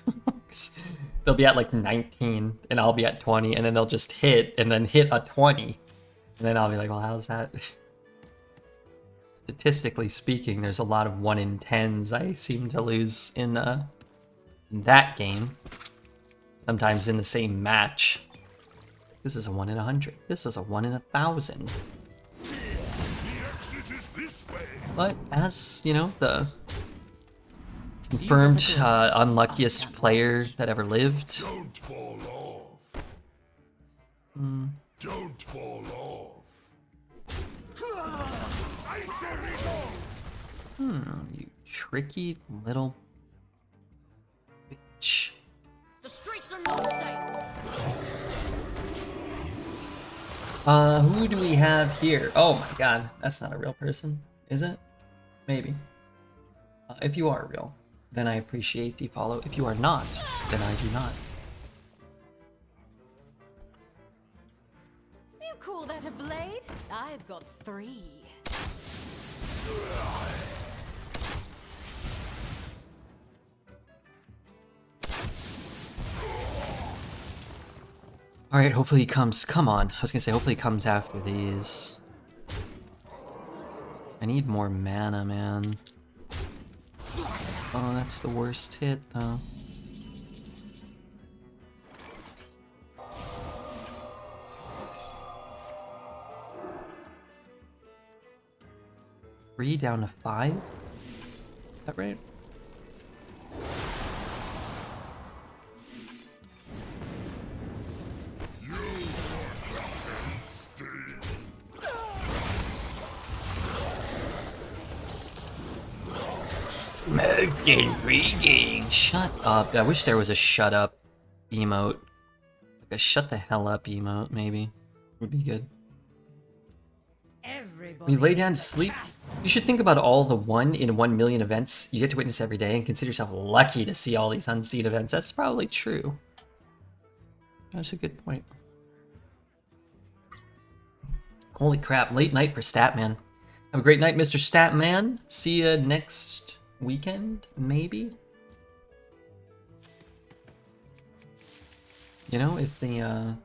They'll be at like 19 and I'll be at 20, and then they'll just hit and then hit a 20. And then I'll be like, well, how's that? Statistically speaking, there's a lot of 1 in 10s I seem to lose in that game. Sometimes in the same match. This is a 1 in 100. This was a 1 in 1,000. The exit is this way. But as, you know, the confirmed unluckiest player that ever lived. Don't fall off. Don't fall off. I say it all. You tricky little bitch. The streets are not safe. Who do we have here? Oh my god, that's not a real person, is it? Maybe. If you are real, then I appreciate the follow. If you are not, then I do not. You call that a blade? I've got 3. Alright, hopefully he comes. Come on. I was gonna say, hopefully he comes after these. I need more mana, man. Oh, that's the worst hit, though. Three down to 5? Is that right? Shut up. I wish there was a shut up emote. Like a shut the hell up emote, maybe. Would be good. When you lay down to sleep, you should think about all the 1 in 1 million events you get to witness every day and consider yourself lucky to see all these unseen events. That's probably true. That's a good point. Holy crap, late night for Statman. Have a great night, Mr. Statman. See ya next weekend, maybe? You know, if the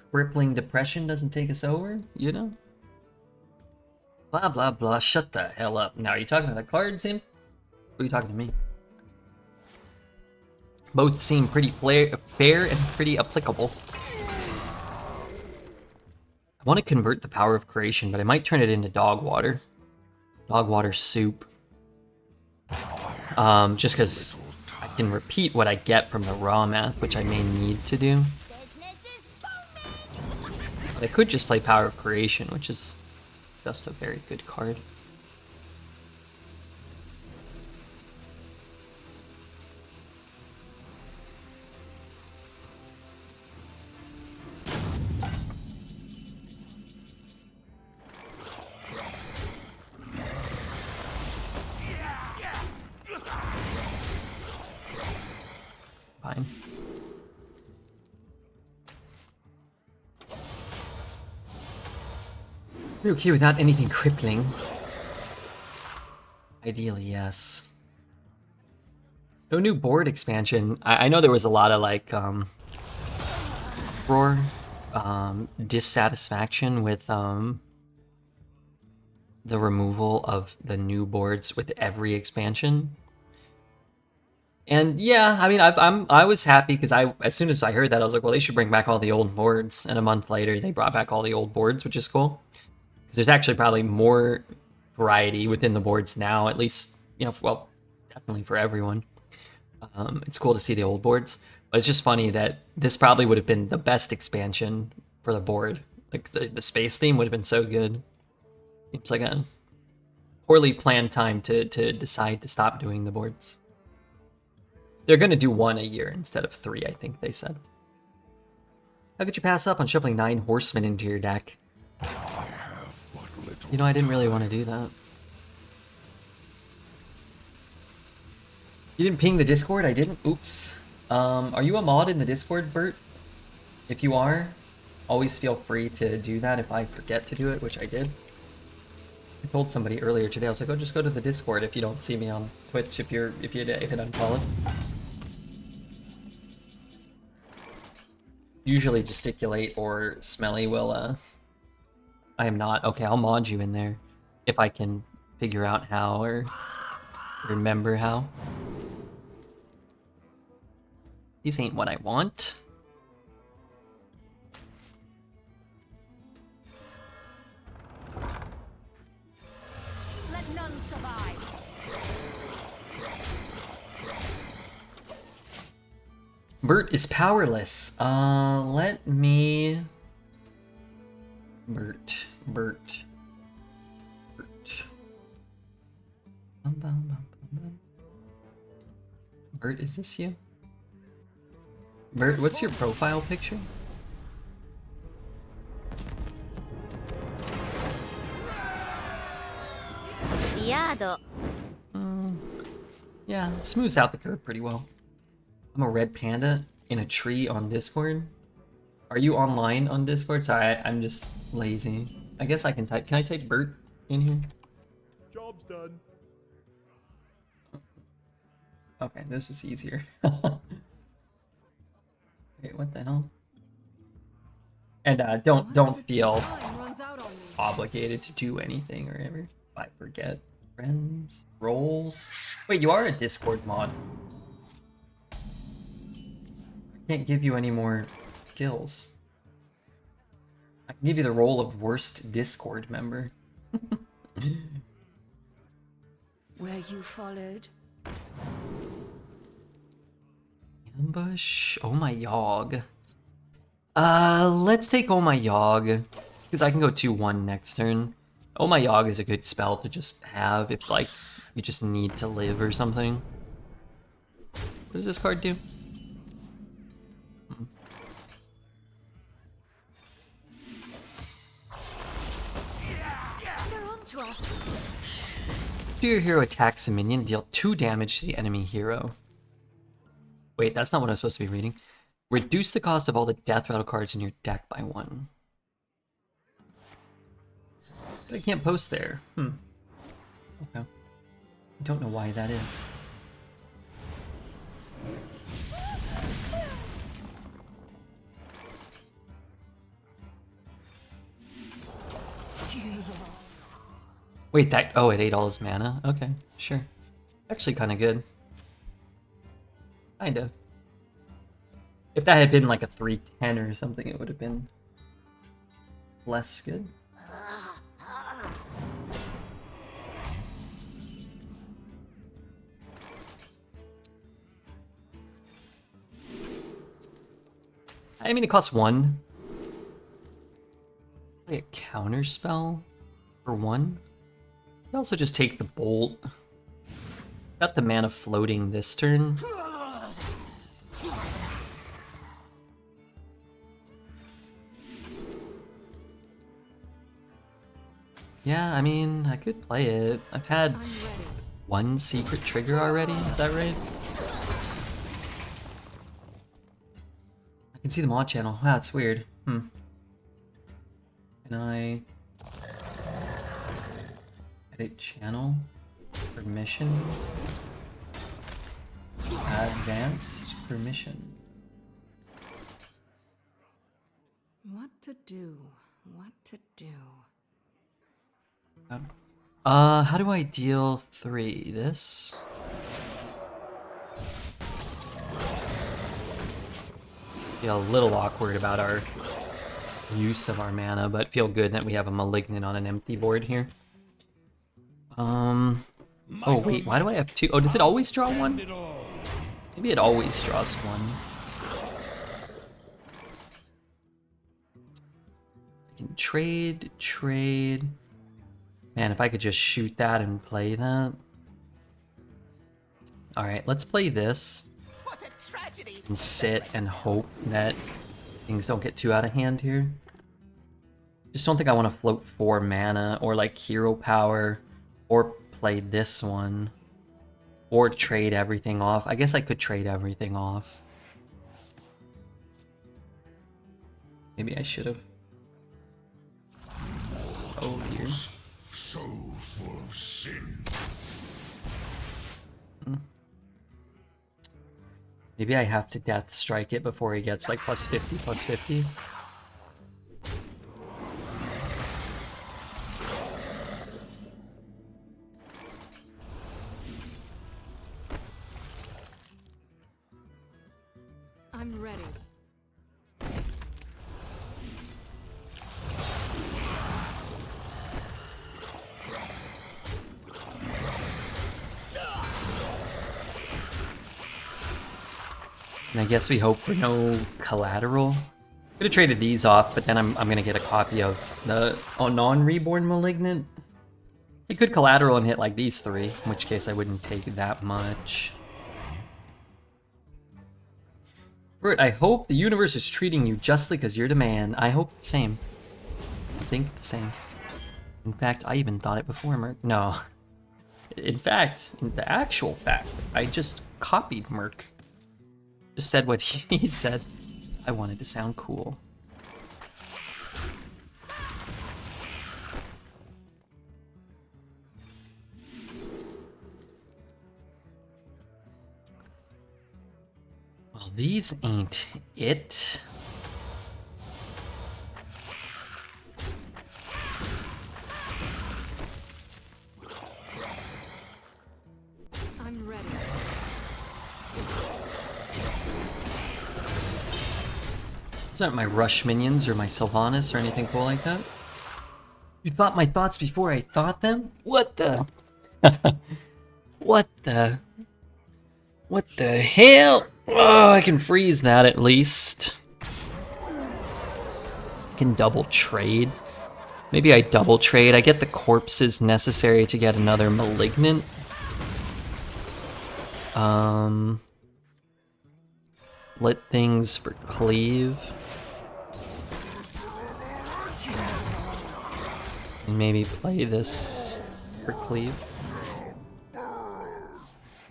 crippling depression doesn't take us over, you know? Blah, blah, blah. Shut the hell up. Now, are you talking to the cards, Sim? Or are you talking to me? Both seem pretty fair and pretty applicable. I want to convert the power of creation, but I might turn it into dog water. Dog water soup. Just because I can repeat what I get from the raw math, which I may need to do. But I could just play Power of Creation, which is just a very good card. Fine. We're okay without anything crippling. Ideally, yes. No new board expansion. I know there was a lot of like dissatisfaction with the removal of the new boards with every expansion. And yeah, I mean, I was happy because as soon as I heard that, I was like, well, they should bring back all the old boards. And a month later, they brought back all the old boards, which is cool. Because there's actually probably more variety within the boards now, at least, you know, well, definitely for everyone. It's cool to see the old boards, but it's just funny that this probably would have been the best expansion for the board. Like the space theme would have been so good. Seems like a poorly planned time to decide to stop doing the boards. They're going to do 1 a year instead of 3, I think they said. How could you pass up on shuffling 9 horsemen into your deck? You know, I didn't really want to do that. You didn't ping the Discord? I didn't? Oops. Are you a mod in the Discord, Bert? If you are, always feel free to do that if I forget to do it, which I did. I told somebody earlier today, I was like, oh, just go to the Discord if you don't see me on Twitch, if you hit unfollow. Usually Gesticulate or Smelly will, I am not. Okay, I'll mod you in there if I can figure out how or remember how. These ain't what I want. Let none survive. Bert is powerless. Let me... Bert. Bert, is this you? Bert, what's your profile picture? Yeah, it smooths out the curve pretty well. I'm a red panda in a tree on Discord. Are you online on Discord? Sorry, I'm just lazy. I guess I can type. Can I type Bert in here? Job's done. Okay, this was easier. Wait, what the hell? And don't feel Time runs out on me. obligated to do anything or whatever. If I forget. Friends, roles. Wait, you are a Discord mod. I can't give you any more skills. I can give you the role of worst Discord member. Were you followed? Ambush. Oh my Yogg. Let's take Oh my Yogg. Because I can go 2-1 next turn. Oh my Yogg is a good spell to just have if, like, you just need to live or something. What does this card do? They're on to us. After your hero attacks a minion, deal 2 damage to the enemy hero. Wait, that's not what I'm supposed to be reading. Reduce the cost of all the death rattle cards in your deck by 1. But I can't post there. Okay. I don't know why that is. Wait, that... Oh, it ate all his mana? Okay, sure. Actually kind of good. Kinda. If that had been like a 3/10 or something, it would have been less good. I mean, it costs 1. Play a counter spell for 1. You also just take the bolt. Got the mana floating this turn. Yeah, I mean, I could play it. I've had I'm ready. 1 secret trigger already, is that right? I can see the mod channel. Wow, that's weird. Can I edit channel permissions? Advanced permission. What to do? What to do? How do I deal 3? This? Feel a little awkward about our use of our mana, but feel good that we have a Malignant on an empty board here. Oh wait, why do I have 2? Oh, does it always draw 1? Maybe it always draws 1. I can trade. Man, if I could just shoot that and play that. Alright, let's play this. What a tragedy! And sit and hope that things don't get too out of hand here. Just don't think I want to float 4 mana or like hero power or play this one or trade everything off. I guess I could trade everything off. Maybe I should have. Oh dear. So full of sin. Maybe I have to death strike it before he gets like +50/+50. I'm ready. And I guess we hope for no collateral. Could have traded these off, but then I'm gonna get a copy of the non-reborn Malignant. He could collateral and hit like these 3, in which case I wouldn't take that much. Bert, I hope the universe is treating you justly because you're the man. I hope the same. I think the same. In fact, I even thought it before, Merc. No. In fact, in the actual fact, I just copied Merc. Just said what he said. I wanted to sound cool. Well, these ain't it. I'm ready. Those aren't my Rush minions or my Sylvanas or anything cool like that. You thought my thoughts before I thought them? What the? What the? What the hell? Oh, I can freeze that at least. I can double trade. Maybe I double trade. I get the corpses necessary to get another Malignant. Split things for Cleave. And maybe play this for Cleave.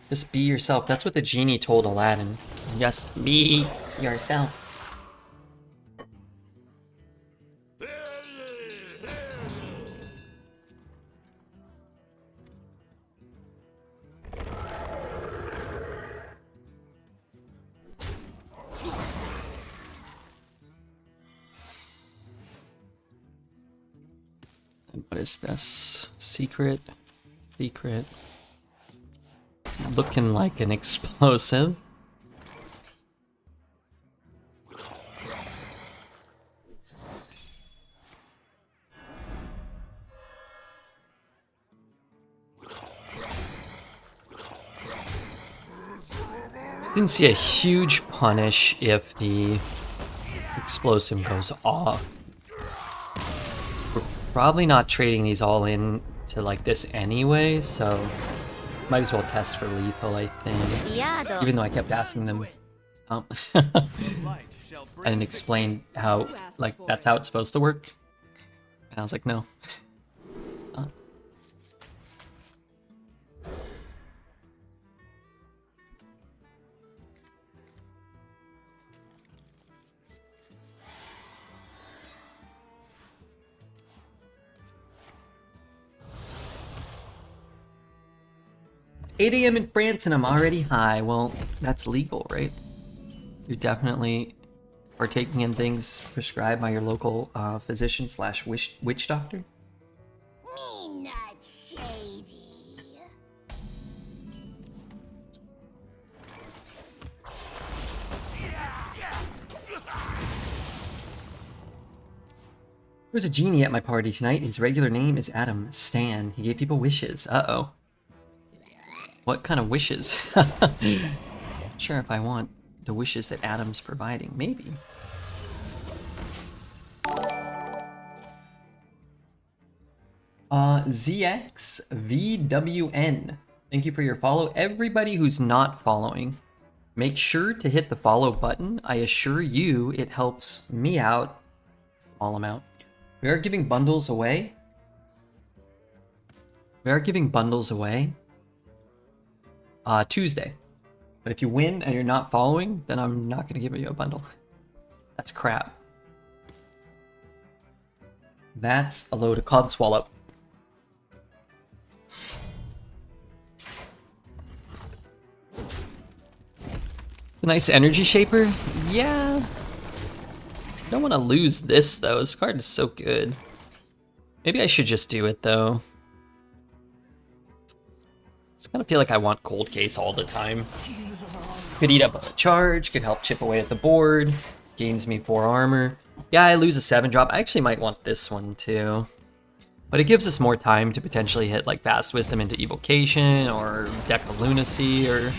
Just be yourself. That's what the genie told Aladdin. Just be yourself. And what is this? Secret. Secret. Looking like an explosive. Didn't see a huge punish if the explosive goes off. We're probably not trading these all in to like this anyway, so might as well test for lethal, I think. Even though I kept asking them and explain how, like, that's how it's supposed to work. And I was like, no. It's not. 8 a.m. in France and I'm already high. Well, that's legal, right? You're definitely partaking in things prescribed by your local physician slash witch doctor. Me not shady. There's a genie at my party tonight. His regular name is Adam Stan. He gave people wishes. Uh-oh. What kind of wishes? Not sure if I want the wishes that Adam's providing. Maybe. ZXVWN. Thank you for your follow. Everybody who's not following, make sure to hit the follow button. I assure you it helps me out. Small amount. We are giving bundles away. Tuesday. But if you win and you're not following, then I'm not going to give you a bundle. That's crap. That's a load of cod swallow. It's a nice energy shaper. Yeah. Don't want to lose this though. This card is so good. Maybe I should just do it though. It's kind of feel like I want Cold Case all the time. Could eat up a charge, could help chip away at the board, gains me 4 armor. Yeah, I lose a 7-drop. I actually might want this one too. But it gives us more time to potentially hit like Fast Wisdom into Evocation or Deck of Lunacy or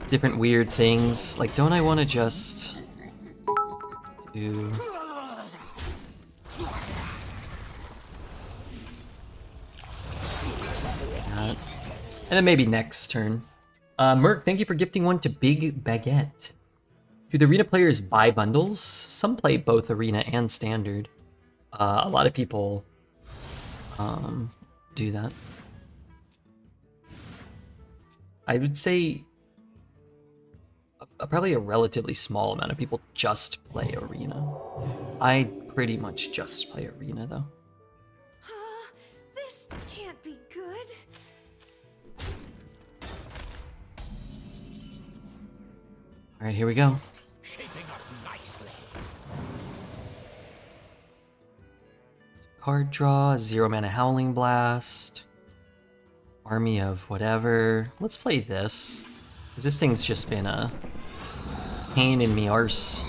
different weird things. Like, don't I want to just do... that. And then maybe next turn. Merc, thank you for gifting one to Big Baguette. Do the Arena players buy bundles? Some play both Arena and Standard. A lot of people do that. I would say probably a relatively small amount of people just play Arena. I pretty much just play Arena though. This can't be good. All right, here we go. Shaping up nicely. Card draw, 0 mana Howling Blast, Army of whatever. Let's play this, because this thing's just been a pain in me arse.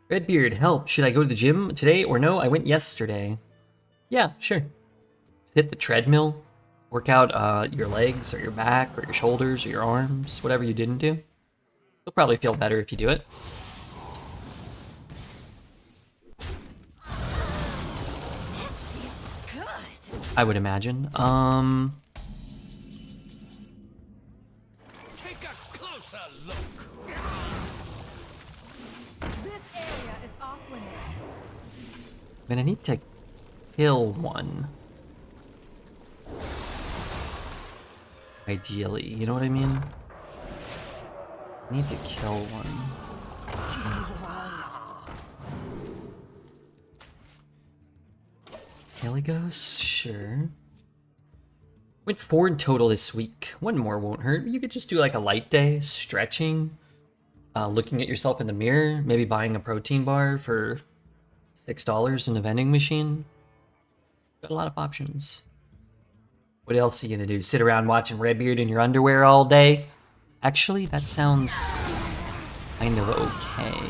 Redbeard, help. Should I go to the gym today or no? I went yesterday. Yeah, sure. Hit the treadmill. Work out your legs or your back or your shoulders or your arms, whatever you didn't do. You'll probably feel better if you do it. I would imagine. Take a closer look. This area is off limits. I'm gonna need to kill one. Ideally, you know what I mean? I need to kill one. Caligos? Sure. Went 4 in total this week. One more won't hurt. You could just do like a light day, stretching, looking at yourself in the mirror, maybe buying a protein bar for $6 in a vending machine. Got a lot of options. What else are you gonna do? Sit around watching Redbeard in your underwear all day? Actually, that sounds kind of okay.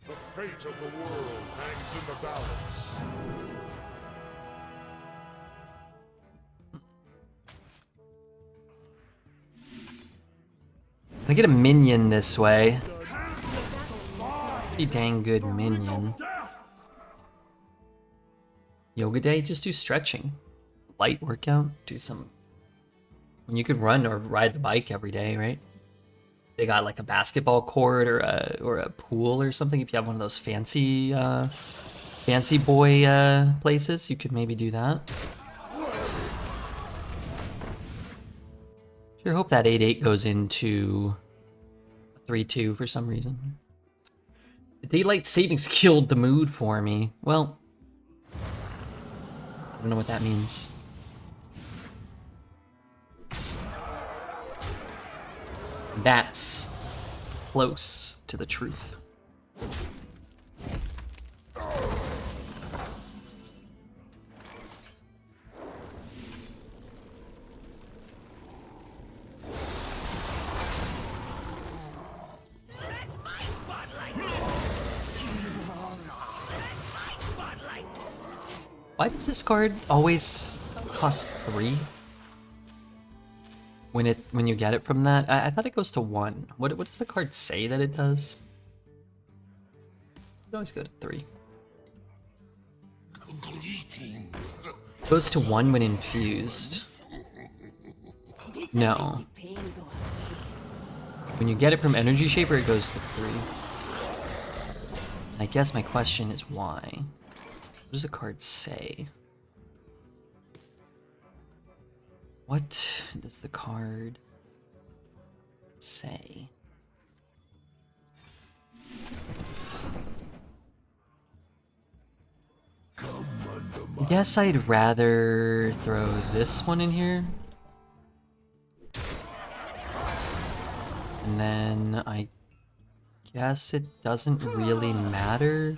The fate of the world hangs in the balance. I get a minion this way. Pretty dang good minion. Yoga day, just do stretching. Light workout, do some... When you could run or ride the bike every day, right? They got like a basketball court or a pool or something. If you have one of those fancy fancy boy places, you could maybe do that. Sure hope that 8-8 goes into a 3-2 for some reason. The daylight savings killed the mood for me. Well, I don't know what that means. That's close to the truth. That's my spotlight. That's my spotlight. Why does this card always cost 3? When you get it from that? I thought it goes to 1. What does the card say that it does? It always go to 3. Goes to 1 when infused. No. When you get it from Energy Shaper, it goes to 3. I guess my question is why? What does the card say? What does the card say? I guess I'd rather throw this one in here. And then I guess it doesn't really matter.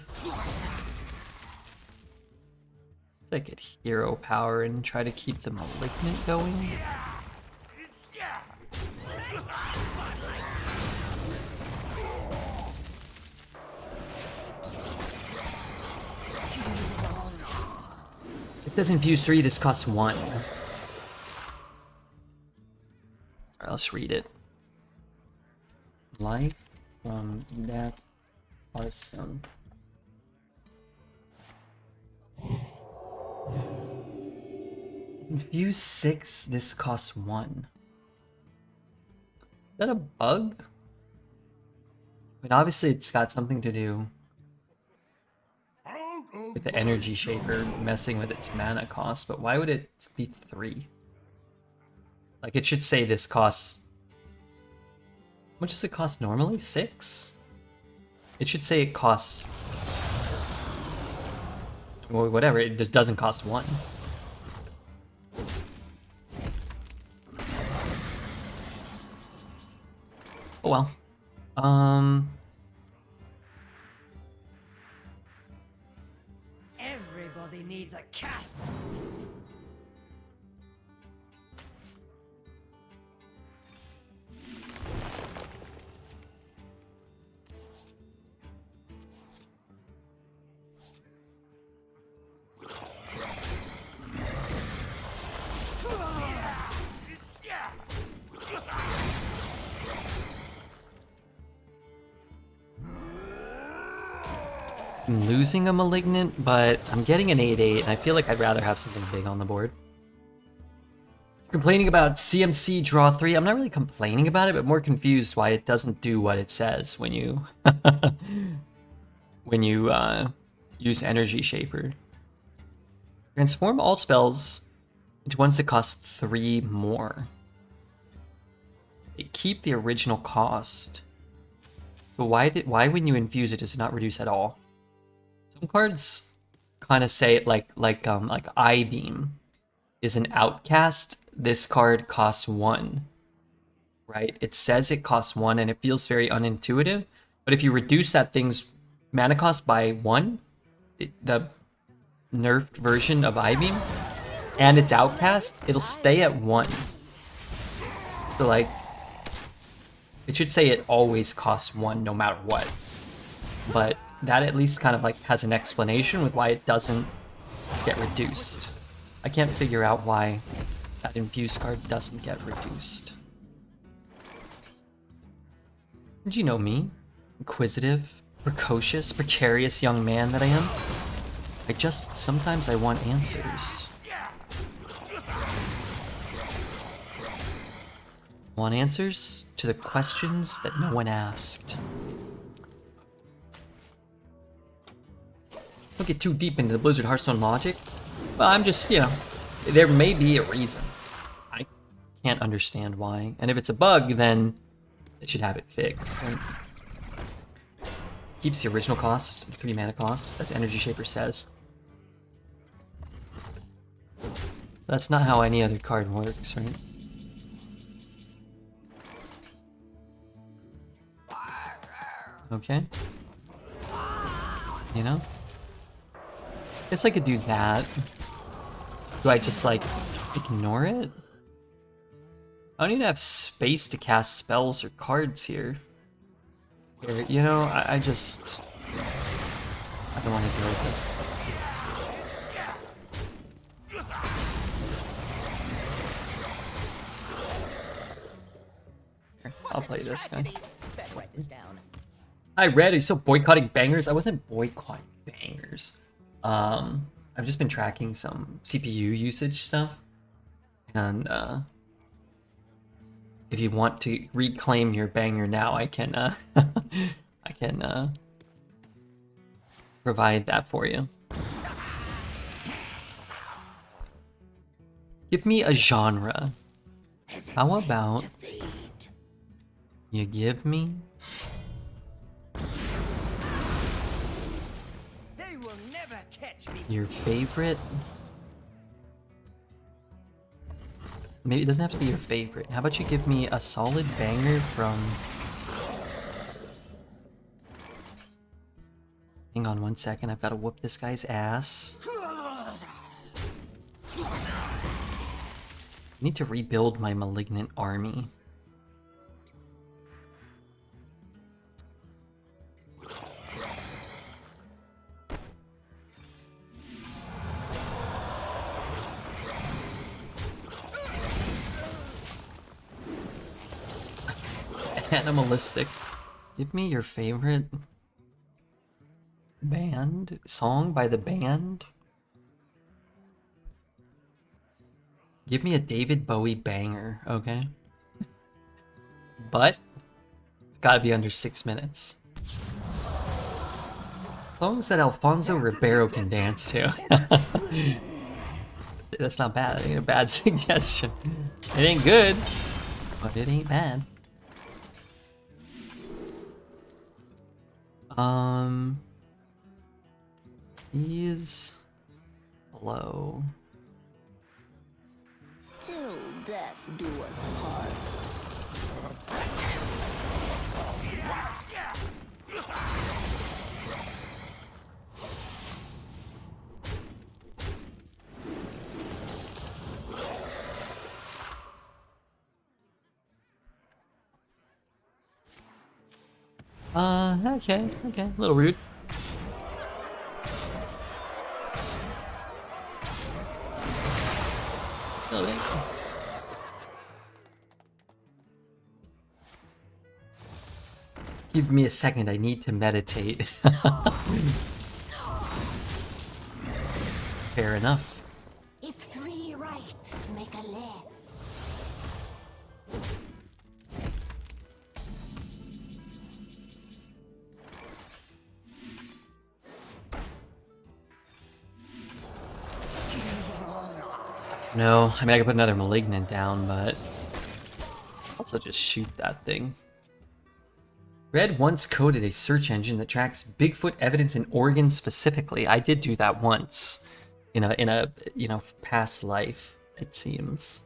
I could hero power and try to keep the malignant going. It says infuse 3, this costs 1. Alright, let's read it. Life from that Hearthstone. Infuse 6, this costs 1. Is that a bug? I mean, obviously it's got something to do. Out of with the Energy Shaper messing with its mana cost, but why would it be 3? Like, it should say this costs... How much does it cost normally? 6? It should say it costs... Well, whatever, it just doesn't cost 1. Oh well. Everybody needs a castle. I'm losing a Malignant, but I'm getting an 8/8, and I feel like I'd rather have something big on the board. Complaining about CMC draw 3. I'm not really complaining about it, but more confused why it doesn't do what it says when you when you use Energy Shaper. Transform all spells into ones that cost 3 more. They keep the original cost. So why when you infuse it does it not reduce at all? Some cards kind of say it like I-Beam is an outcast. This card costs 1, right? It says it costs 1 and it feels very unintuitive. But if you reduce that thing's mana cost by 1, the nerfed version of I-Beam, and it's outcast, it'll stay at 1. So like, it should say it always costs 1 no matter what. But that at least kind of like has an explanation with why it doesn't get reduced. I can't figure out why that infused card doesn't get reduced. Did you know me? Inquisitive, precocious, precarious young man that I am. Sometimes I want answers. Want answers to the questions that no one asked. Don't get too deep into the Blizzard Hearthstone logic. But I'm just, you know, there may be a reason. I can't understand why. And if it's a bug, then they should have it fixed. Right? Keeps the original cost, 3 mana cost, as Energy Shaper says. That's not how any other card works, right? Okay. You know? Guess I could do that. Do I just, like, ignore it? I don't even have space to cast spells or cards here. You know, I don't want to deal with this. Here, I'll play this guy. Hi, Red, are you still boycotting bangers? I wasn't boycotting bangers. I've just been tracking some CPU usage stuff. And, if you want to reclaim your banger now, I can, I can, provide that for you. Give me a genre. How about you give me your favorite? Maybe it doesn't have to be your favorite. How about you give me a solid banger from... Hang on 1 second, I've got to whoop this guy's ass. I need to rebuild my Malignant army. Animalistic. Give me your favorite band? Song by the band? Give me a David Bowie banger, okay? But it's gotta be under 6 minutes. Songs that Alfonso Ribeiro can dance to. That's not bad. That ain't a bad suggestion. It ain't good, but it ain't bad. He's low. Till death do us part. Okay, a little rude. A little bit. Give me a second, I need to meditate. Fair enough. If three rights make a left. No, I mean I could put another malignant down, but also just shoot that thing. Red once coded a search engine that tracks Bigfoot evidence in Oregon specifically. I did do that once in a past life, it seems.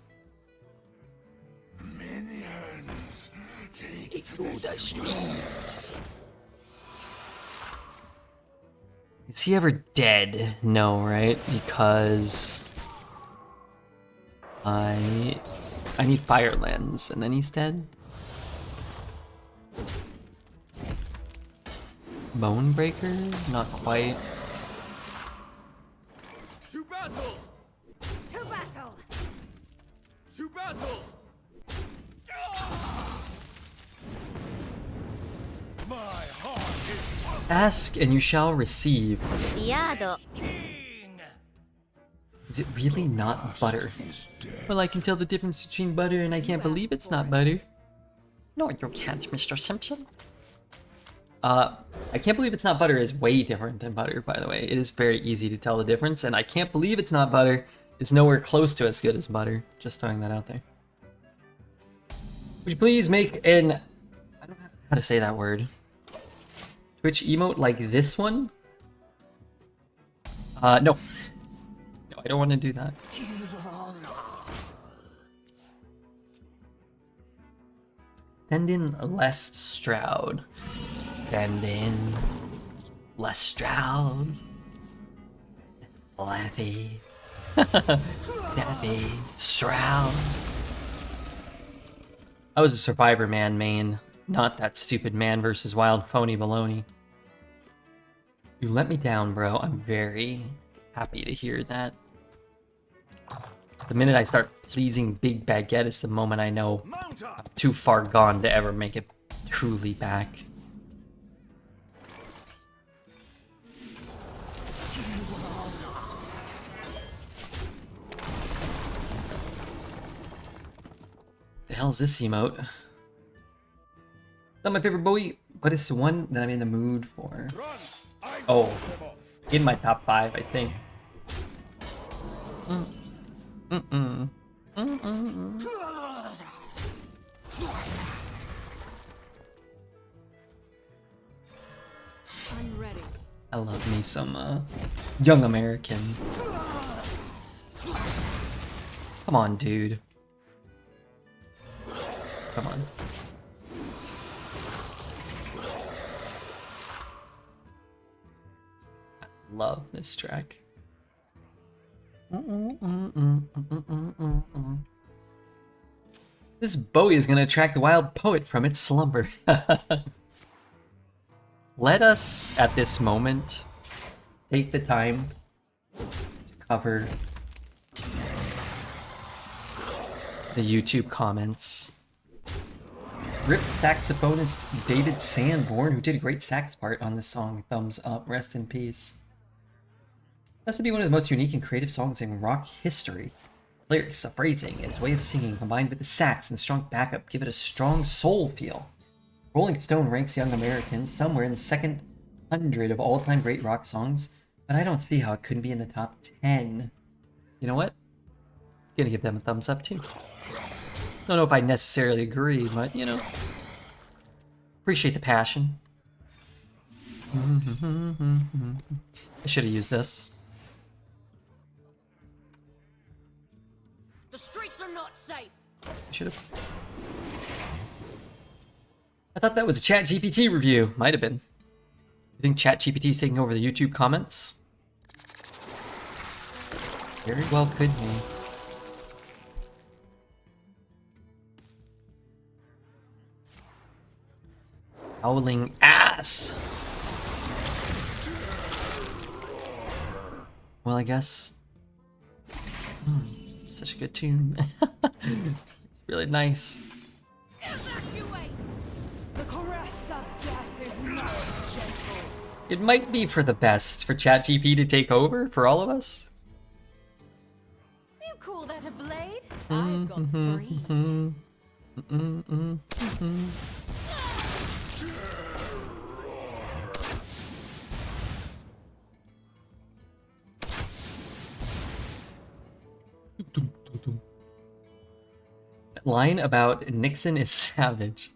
Minions, take To the streets. Is he ever dead? No, right? Because I need Fire Lens, and then he's dead. Bonebreaker? Not quite. To battle! To battle! To battle! My heart is Ask and you shall receive. Fiado. Is it really not butter? Well, I can tell the difference between butter and I can't believe it's not butter. No, you can't, Mr. Simpson. I can't believe it's not butter is way different than butter, by the way. It is very easy to tell the difference, and I can't believe it's not butter is nowhere close to as good as butter. Just throwing that out there. Would you please make an... I don't know how to say that word. Twitch emote like this one? No. No, I don't want to do that. Send in Les Stroud. Send in Les Stroud. Laffy. Daffy. Stroud. I was a Survivor Man main, not that stupid Man versus Wild phony baloney. You let me down, bro. I'm very happy to hear that. The minute I start pleasing Big Baguette is the moment I know I'm too far gone to ever make it truly back. The hell is this emote? Not my favorite Bowie, but it's the one that I'm in the mood for. Oh, in my top 5, I think. I'm ready. I love me some Young American. Come on, dude. Come on. I love this track. This Bowie is going to attract the wild poet from its slumber. Let us, at this moment, take the time to cover the YouTube comments. Rip saxophonist David Sanborn, who did a great sax part on this song. Thumbs up, rest in peace. Has to be one of the most unique and creative songs in rock history. Lyrics, the phrasing, his way of singing, combined with the sax and strong backup, give it a strong soul feel. Rolling Stone ranks Young American somewhere in the second 100 of all-time great rock songs, but I don't see how it couldn't be in the top 10. You know what? Gonna give them a thumbs up too. Don't know if I necessarily agree, but you know, appreciate the passion. I should have used this. The streets are not safe. I should have. I thought that was a ChatGPT review. Might have been. You think ChatGPT is taking over the YouTube comments? Very well could be. Howling ass! Well, I guess... it's such a good tune. It's really nice. Evacuate! The caress of death is not gentle. It might be for the best for ChatGPT to take over for all of us. You call that a blade? I've got three. That line about Nixon is savage.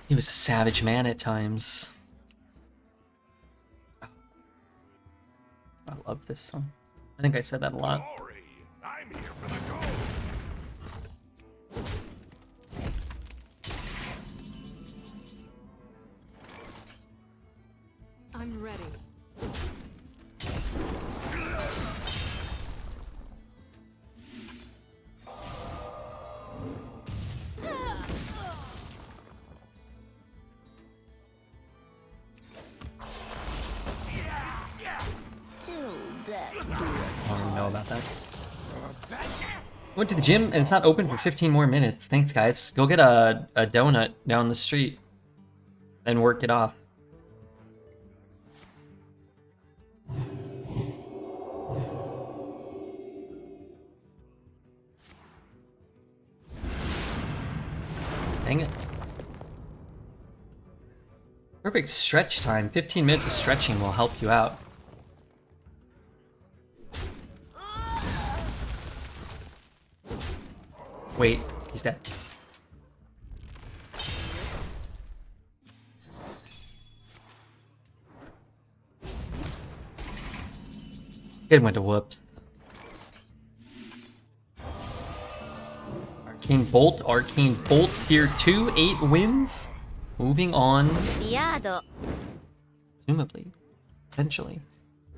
He was a savage man at times. I love this song. I think I said that a lot. Glory! I'm here for the gold. I'm ready. Till death. I don't even know about that. Went to the gym and it's not open for 15 more minutes. Thanks, guys. Go get a donut down the street and work it off. Dang it. Perfect stretch time. 15 minutes of stretching will help you out. Wait, he's dead. It went to whoops. Arcane Bolt tier 2, 8 wins. Moving on. Presumably. Potentially.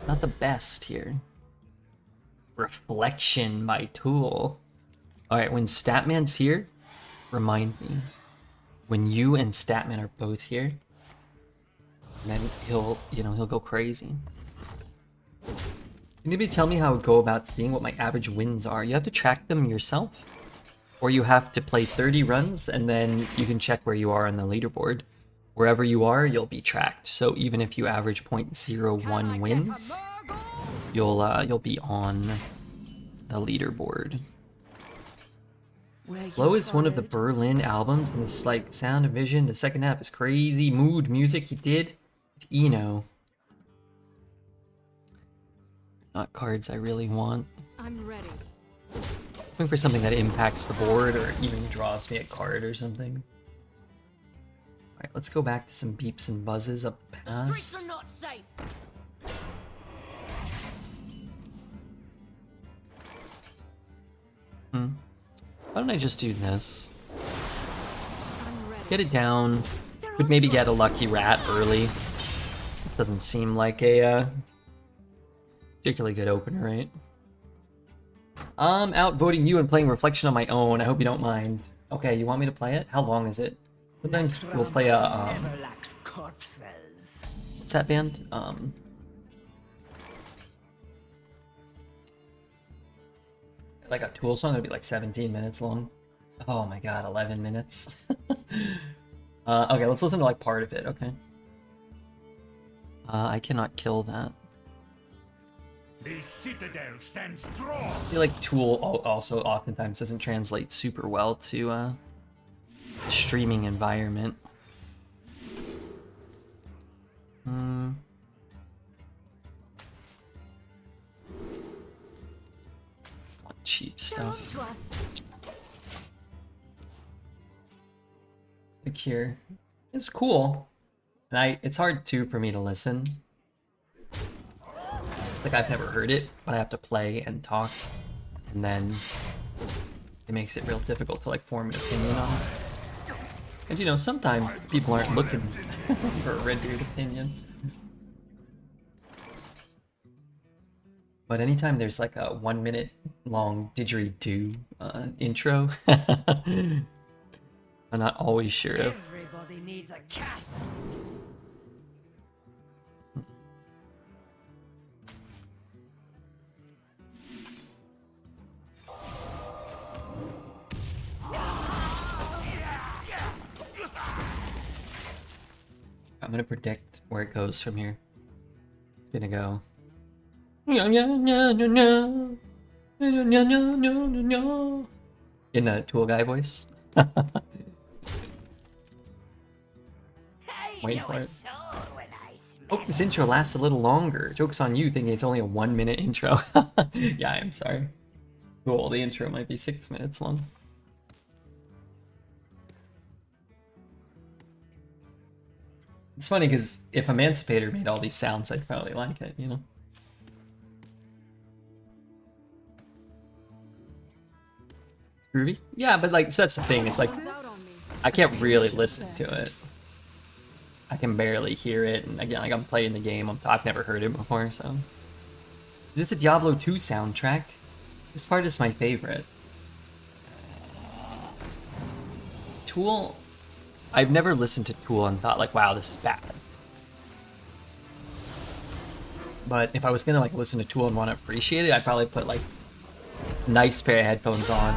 Not the best here. Reflection, my tool. Alright, when Statman's here, remind me. When you and Statman are both here, then he'll go crazy. Can anybody tell me how I go about seeing what my average wins are? You have to track them yourself, or you have to play 30 runs and then you can check where you are on the leaderboard. Wherever you are, you'll be tracked. So even if you average 0.01 wins, you'll be on the leaderboard. Flow is one of the Berlin albums, and this like Sound of Vision. The second half is crazy mood music he did with Eno. Not cards I really want. I'm ready. Looking for something that impacts the board or even draws me a card or something. Alright, let's go back to some beeps and buzzes up the The streets pass. are not safe. Why don't I just do this? I'm ready. Get it down. Could maybe get a lucky rat early. Doesn't seem like a particularly good opener, right? I'm outvoting you and playing Reflection on my own. I hope you don't mind. Okay, you want me to play it? How long is it? Sometimes we'll play a what's that band? Like a Tool song, it'll be like 17 minutes long. Oh my god, 11 minutes. Okay, let's listen to like part of it, okay? I cannot kill that. The citadel stands strong. I feel like Tool also oftentimes doesn't translate super well to the streaming environment. Hmm. It's not cheap Come up stuff. to us. The Cure. It's cool. And it's hard too for me to listen. Like I've never heard it, but I have to play and talk. And then it makes it real difficult to like form an opinion on it. And you know, sometimes people aren't looking for a Redbeard opinion. But anytime there's like a 1 minute long didgeridoo intro, I'm not always sure of. Everybody needs a castle. I'm gonna predict where it goes from here. It's gonna go. In a Tool guy voice. Waiting for it. Oh, this intro lasts a little longer. Joke's on you thinking it's only a 1 minute intro. Yeah, I'm sorry. Cool, the intro might be 6 minutes long. It's funny because if Emancipator made all these sounds, I'd probably like it, you know? Groovy? Yeah, but like, so that's the thing. It's like, One's out on me. I can't really listen to it. I can barely hear it, and again, like I'm playing the game, I've never heard it before, so. Is this a Diablo 2 soundtrack? This part is my favorite. Tool, I've never listened to Tool and thought like, wow, this is bad. But if I was gonna like listen to Tool and want to appreciate it, I'd probably put like a nice pair of headphones on,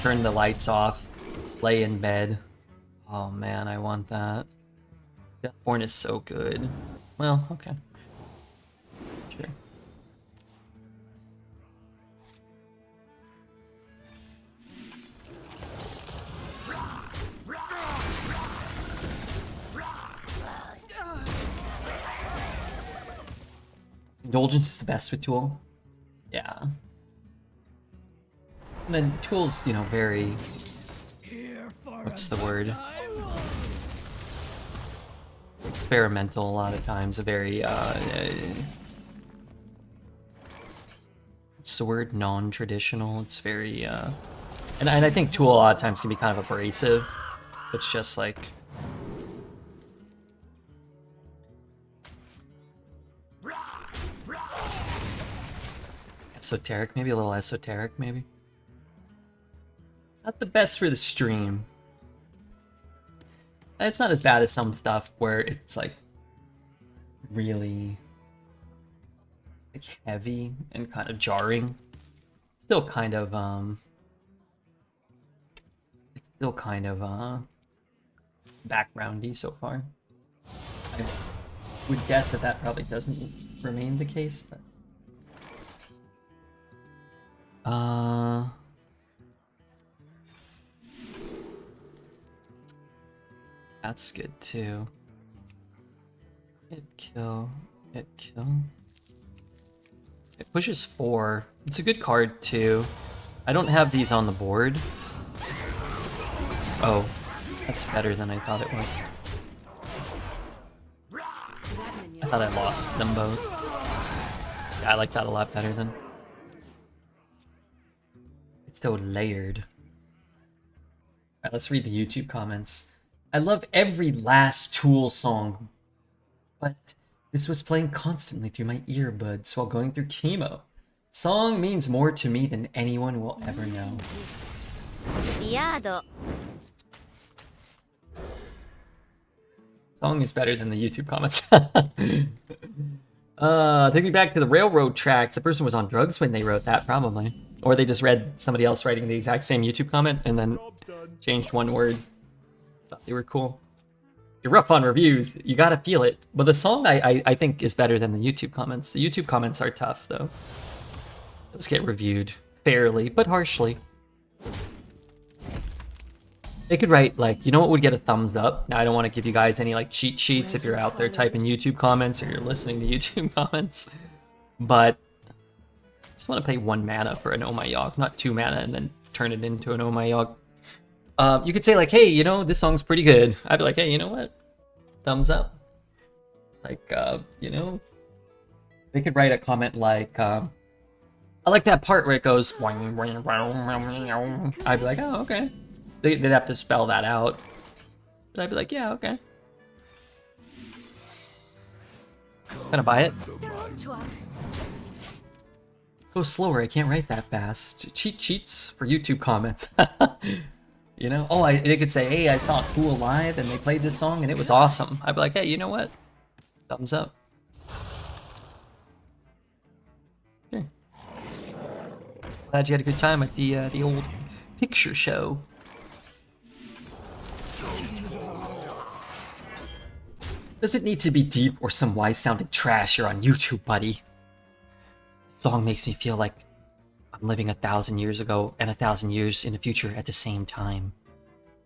turn the lights off, lay in bed. Oh man, I want that. Deathborn is so good. Well, okay. Sure. Indulgence is the best with Tool. Yeah. And then Tool's, you know, very... What's the word? Experimental a lot of times, a very what's the word? Non-traditional. It's very and I think Tool a lot of times can be kind of abrasive. It's just like esoteric, maybe a little esoteric, maybe. Not the best for the stream. It's not as bad as some stuff where it's like really like heavy and kind of jarring. Still kind of it's still kind of backgroundy so far. I would guess that that probably doesn't remain the case, but that's good too. Hit kill. Hit kill. It pushes 4. It's a good card too. I don't have these on the board. Oh, that's better than I thought it was. I thought I lost them both. Yeah, I like that a lot better than. It's so layered. Alright, let's read the YouTube comments. I love every last Tool song, but this was playing constantly through my earbuds while going through chemo. Song means more to me than anyone will ever know. Song is better than the YouTube comments. Take me back to the railroad tracks. The person was on drugs when they wrote that, probably. Or they just read somebody else writing the exact same YouTube comment and then changed one word. Thought they were cool. You're rough on reviews. You gotta feel it. But the song I think is better than the YouTube comments. The YouTube comments are tough though. Those get reviewed fairly but harshly. They could write, like, you know what would get a thumbs up? Now, I don't want to give you guys any, like, cheat sheets if you're out there typing YouTube comments or you're listening to YouTube comments. But I just want to pay 1 mana for an Oh My Yogg, not 2 mana, and then turn it into an Oh My Yogg. You could say, like, hey, you know, this song's pretty good. I'd be like, hey, you know what? Thumbs up. Like, you know, they could write a comment like, I like that part where it goes, I'd be like, oh, okay. They'd have to spell that out. But I'd be like, yeah, okay. Gonna buy it. They're on to us. Go slower, I can't write that fast. Cheat sheets for YouTube comments. You know? Oh, they could say, hey, I saw Cool live and they played this song and it was awesome. I'd be like, hey, you know what? Thumbs up. Okay. Glad you had a good time at the old picture show. Does it need to be deep or some wise-sounding trash? You're on YouTube, buddy. This song makes me feel like I'm living 1,000 years ago and 1,000 years in the future at the same time.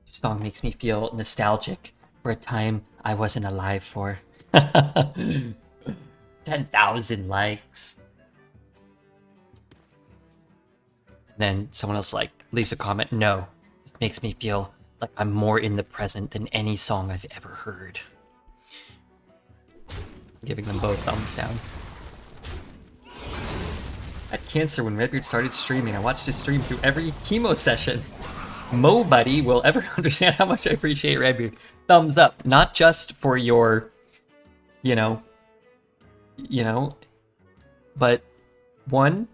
This song makes me feel nostalgic for a time I wasn't alive for. 10,000 likes. And then someone else like leaves a comment, no, this makes me feel like I'm more in the present than any song I've ever heard. Giving them both thumbs down. I had cancer when Redbeard started streaming. I watched his stream through every chemo session. Nobody will ever understand how much I appreciate Redbeard. Thumbs up. Not just for your, you know, but one,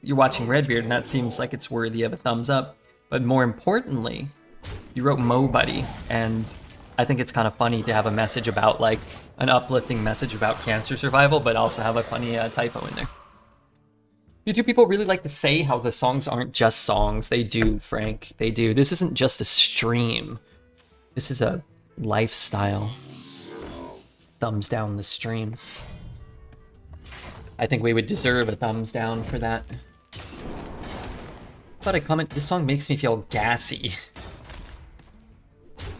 you're watching Redbeard and that seems like it's worthy of a thumbs up. But more importantly, you wrote Mo Buddy, and I think it's kind of funny to have a message about, like, an uplifting message about cancer survival, but also have a funny typo in there. YouTube people really like to say how the songs aren't just songs. They do, Frank. They do. This isn't just a stream. This is a lifestyle. Thumbs down the stream. I think we would deserve a thumbs down for that. But I comment, this song makes me feel gassy.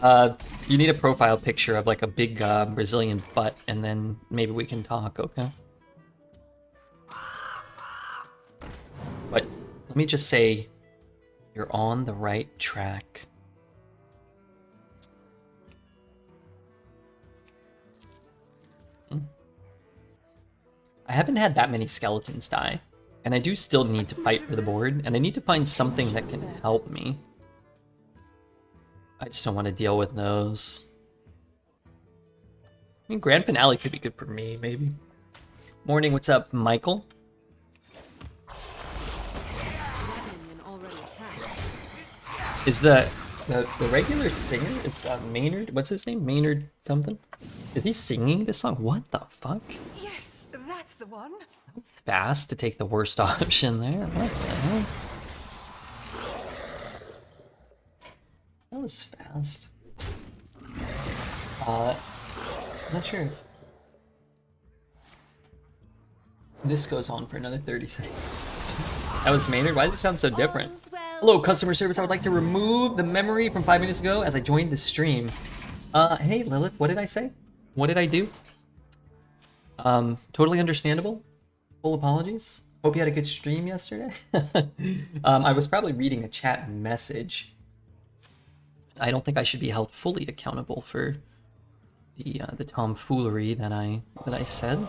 You need a profile picture of like a big Brazilian butt, and then maybe we can talk, okay? But let me just say, you're on the right track. I haven't had that many skeletons die, and I do still need to fight for the board, and I need to find something that can help me. I just don't want to deal with those. I mean, Grand Finale could be good for me, maybe. Morning, what's up, Michael? Is the regular singer, is Maynard, what's his name? Maynard something? Is he singing this song? What the fuck? Yes, that's the one. That was fast to take the worst option there. What the hell? That was fast. Not sure. This goes on for another 30 seconds. That was Maynard? Why does it sound so different? Hello, customer service. I would like to remove the memory from 5 minutes ago as I joined the stream. Hey, Lilith, what did I say? What did I do? Totally understandable. Full apologies. Hope you had a good stream yesterday. I was probably reading a chat message. I don't think I should be held fully accountable for the tomfoolery that I said.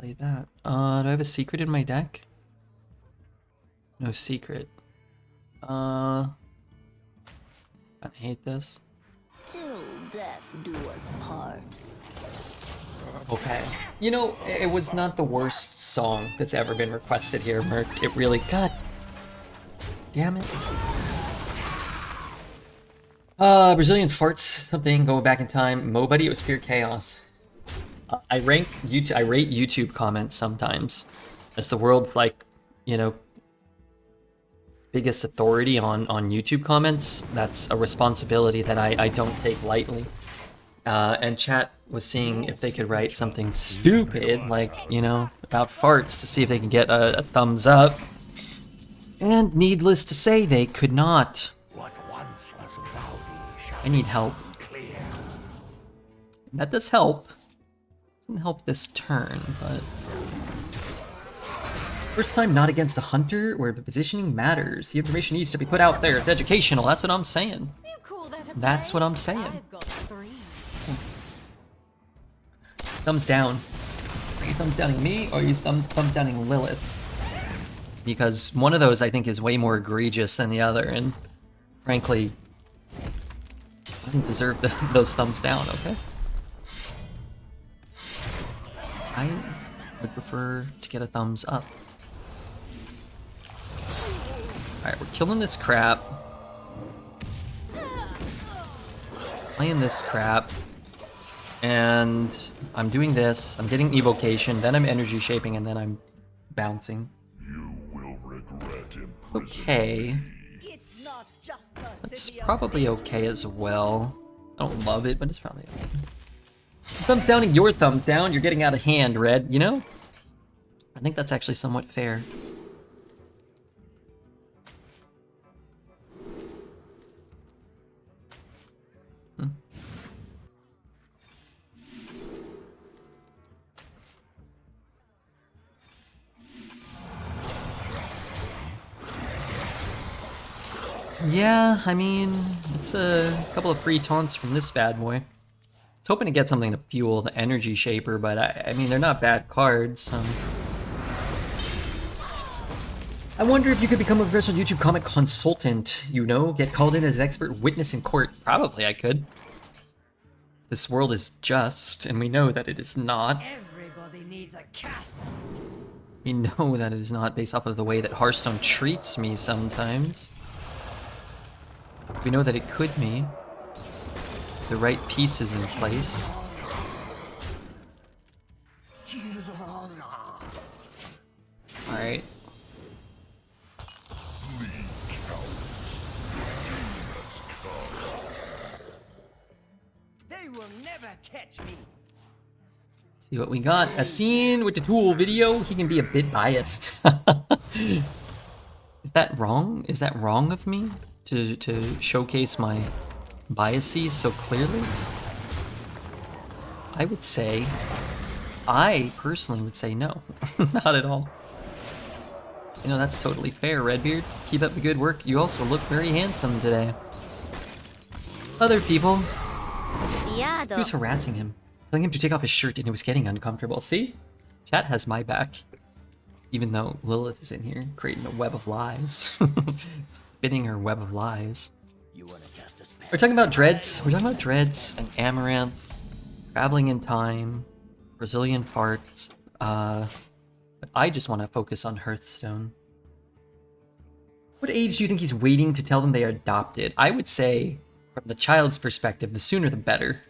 Play that. Do I have a secret in my deck? No secret. I hate this. Till death do us part. Okay. You know, it was not the worst song that's ever been requested here, Merc. It really... God damn it. Brazilian farts, something, going back in time. Mo Buddy, it was pure chaos. I rate YouTube comments sometimes as the world's, like, you know, biggest authority on YouTube comments. That's a responsibility that I don't take lightly. And chat was seeing if they could write something stupid, like, you know, about farts to see if they can get a thumbs up. And needless to say, they could not. What once was cloudy I need help. clear. That does help. Doesn't help this turn, but... First time not against a hunter, where the positioning matters. The information needs to be put out there. It's educational, that's what I'm saying. You call that a That's blade? what I'm saying. I've got 3. Thumbs down. Are you thumbs downing me, or are you thumbs downing Lilith? Because one of those, I think, is way more egregious than the other, and frankly, doesn't deserve those thumbs down, okay? I would prefer to get a thumbs up. Alright, we're killing this crap. Playing this crap. And I'm doing this. I'm getting evocation, then I'm energy shaping, and then I'm bouncing. You will regret imprisonment. Okay. It's not just the It's city of probably okay as well. I don't love it, but it's probably okay. Thumbs downing your thumbs down, you're getting out of hand, Red, you know? I think that's actually somewhat fair. Yeah, I mean, it's a couple of free taunts from this bad boy. I was hoping to get something to fuel the energy shaper, but I mean, they're not bad cards, so... I wonder if you could become a professional YouTube comic consultant, you know? Get called in as an expert witness in court. Probably I could. This world is just, and we know that it is not. Everybody needs a castle. We know that it is not based off of the way that Hearthstone treats me sometimes. We know that it could be. The right pieces in place. Alright. They will never catch me. See what we got. A scene with the tool video. He can be a bit biased. Is that wrong? Is that wrong of me? To showcase my biases so clearly? I would say... I personally would say no. Not at all. You know, that's totally fair, Redbeard. Keep up the good work. You also look very handsome today. Other people... He was harassing him, telling him to take off his shirt, and it was getting uncomfortable. See? Chat has my back. Even though Lilith is in here, creating a web of lies. Spinning her web of lies. You wanna cast a spell? We're talking about dreads. We're talking about dreads and amaranth, traveling in time, Brazilian farts. But I just want to focus on Hearthstone. What age do you think he's waiting to tell them they are adopted? I would say, from the child's perspective, the sooner the better.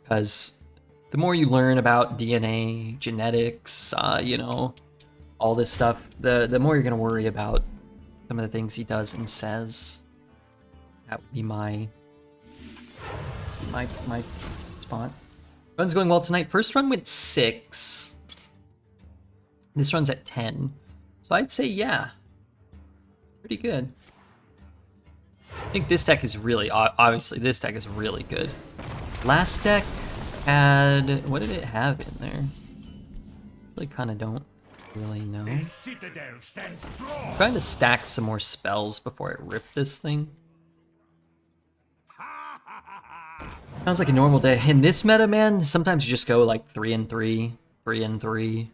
Because the more you learn about DNA, genetics, you know, all this stuff, the more you're going to worry about some of the things he does and says. That would be my spot. Run's going well tonight. First run went 6. This run's at 10. So I'd say, yeah. Pretty good. I think this deck is really, obviously this deck is really good. Last deck had, what did it have in there? Really kind of don't really know. Citadel stands strong. I'm trying to stack some more spells before I rip this thing. Sounds like a normal day. In this meta, man, sometimes you just go like 3 and 3, 3 and 3,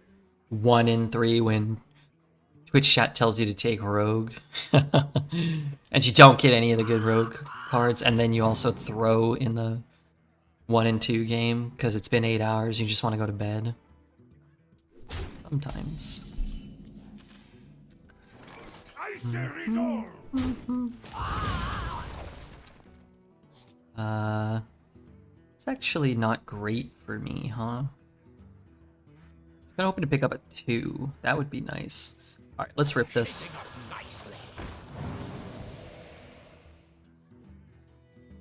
1 and 3 when Twitch chat tells you to take Rogue. And you don't get any of the good Rogue cards, and then you also throw in the 1 and 2 game because it's been 8 hours, you just want to go to bed. Sometimes. I say resolve. It's actually not great for me, huh? I was kind of hoping to pick up a 2. That would be nice. Alright, let's rip this.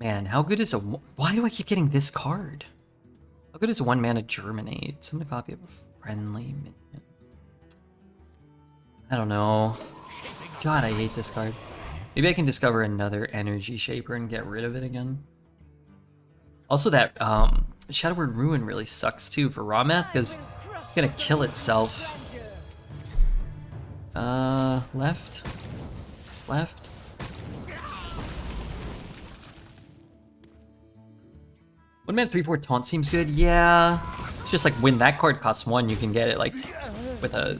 Man, how good is a... Why do I keep getting this card? How good is 1 mana Germinate? Summon a copy of a friendly minion. I don't know. God, I hate this card. Maybe I can discover another Energy Shaper and get rid of it again. Also, that Shadow Word Ruin really sucks too for raw math because it's gonna kill itself. Left. Left. One mana 3/4 taunt seems good. Yeah, it's just like when that card costs 1, you can get it like with a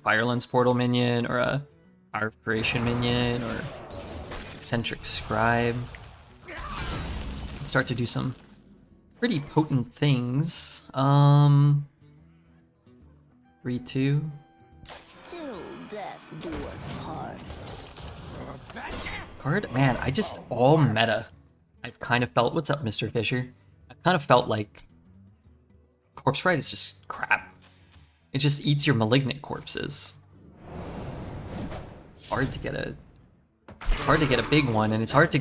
Fire Lens Portal minion or a Power of Creation minion or Eccentric Scribe. Start to do some pretty potent things. 3/2. Till death do us part. Card? Man, I just all meta. I've kind of felt. What's up, Mr. Fisher? I've kind of felt like Corpse Rite is just crap. It just eats your malignant corpses. Hard to get a big one, and it's hard to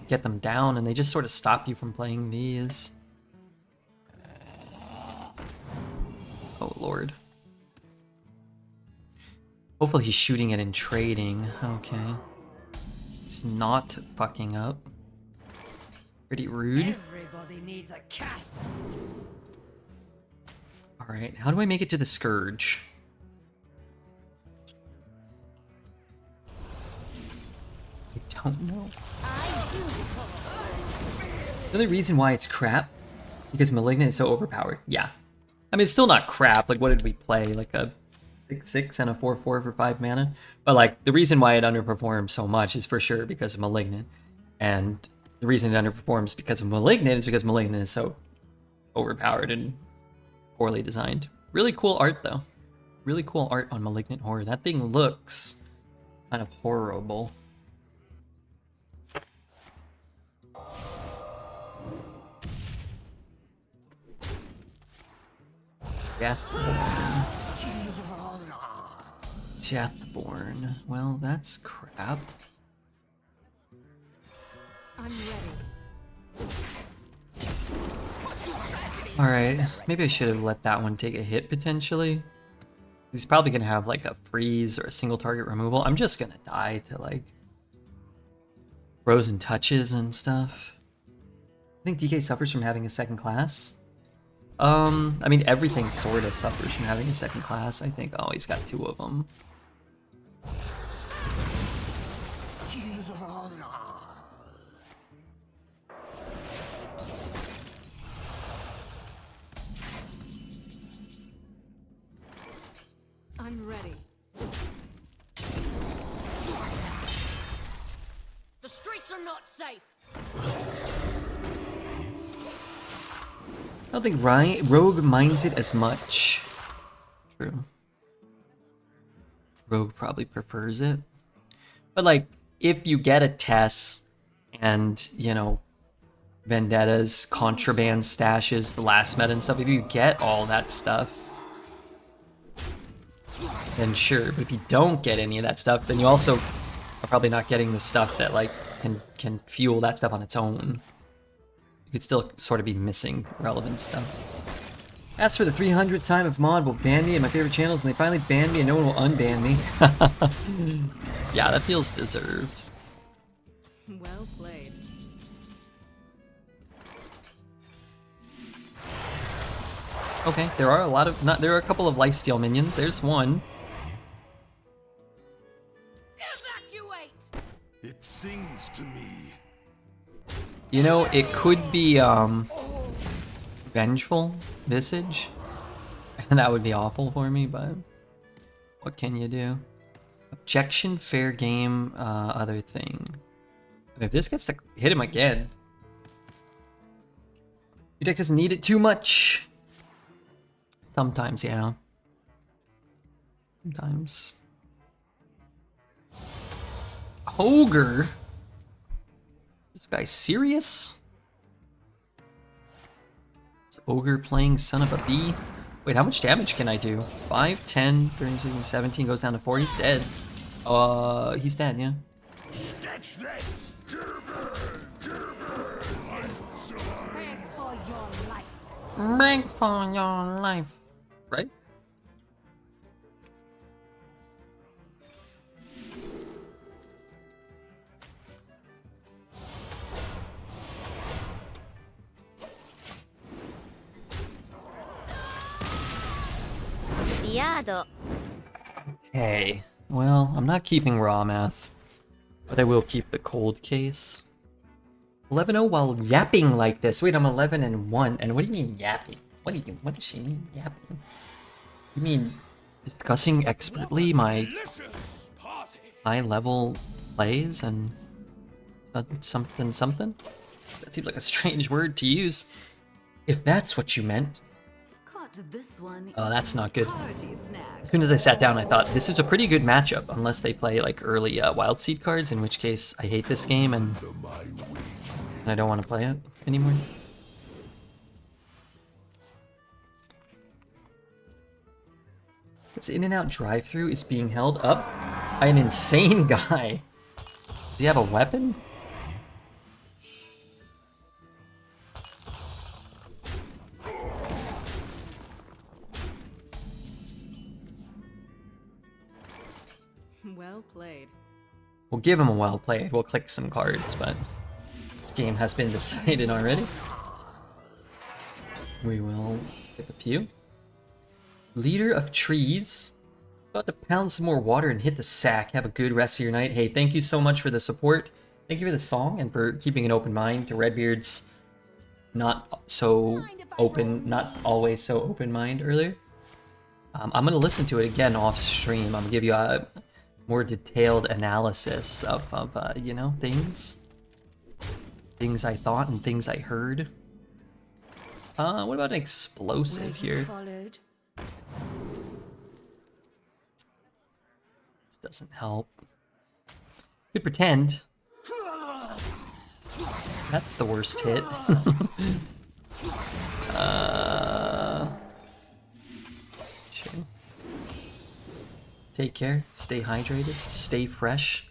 get them down, and they just sort of stop you from playing these. Oh lord. Hopefully he's shooting it and trading. Okay. It's not fucking up. Pretty rude. Everybody needs a cast. Alright, how do I make it to the Scourge? I don't know. The only reason why it's crap, because Malignant is so overpowered. Yeah. I mean, it's still not crap. Like, what did we play? Like a 6/6 and a 4/4 for 5 mana? But, like, the reason why it underperforms so much is for sure because of Malignant. And the reason it underperforms because of Malignant is because Malignant is so overpowered and poorly designed. Really cool art, though. Really cool art on Malignant Horror. That thing looks kind of horrible. Deathborn. Well, that's crap. I'm ready. Alright, maybe I should have let that one take a hit potentially. He's probably gonna have like a freeze or a single target removal. I'm just gonna die to like frozen touches and stuff. I think DK suffers from having a second class. I mean, everything sort of suffers from having a second class, I think. Oh, he's got 2 of them. I'm ready. The streets are not safe. I don't think Rogue minds it as much. True. Rogue probably prefers it. But like, if you get a Tess and, Vendetta's contraband stashes, the last meta and stuff, if you get all that stuff, then sure. But if you don't get any of that stuff, then you also are probably not getting the stuff that like can fuel that stuff on its own. You could still sort of be missing relevant stuff. As for the 300th time if Mod will ban me at my favorite channels, and they finally banned me and no one will unban me. Yeah, that feels deserved. Well played. Okay, there are there are a couple of lifesteal minions. There's one. Evacuate. It sings to me. It could be Vengeful Visage. And that would be awful for me, but what can you do? Objection, fair game, other thing. If this gets to hit him again, your deck doesn't need it too much. Sometimes, yeah. Sometimes. Ogre? This guy serious? Is Ogre playing Son of a Bee? Wait, how much damage can I do? 5, 10, 13, 16, 17, goes down to 4. He's dead. He's dead, yeah. Catch this! Beg for your life. Beg for your life. Right? Okay. Well, I'm not keeping raw math, but I will keep the cold case. 11-0 while yapping like this. Wait, I'm 11-1. And what do you mean yapping? What does she mean yapping? You mean discussing expertly my high-level plays and something? That seems like a strange word to use. If that's what you meant. Oh, that's not good. As soon as I sat down, I thought, this is a pretty good matchup, unless they play like early wild seed cards, in which case I hate this game and I don't want to play it anymore. This In-N-Out drive-thru is being held up by an insane guy. Does he have a weapon? Well played. We'll give him a well played. We'll click some cards, but this game has been decided already. We will get a few. Leader of Trees. About to pound some more water and hit the sack. Have a good rest of your night. Hey, thank you so much for the support. Thank you for the song and for keeping an open mind to Redbeard's not always so open mind earlier. I'm gonna listen to it again off stream. I'm gonna give you a more detailed analysis of you know, things I thought and things I heard. What about an explosive here? This doesn't help. Could pretend. That's the worst hit. Sure. Take care, stay hydrated, stay fresh.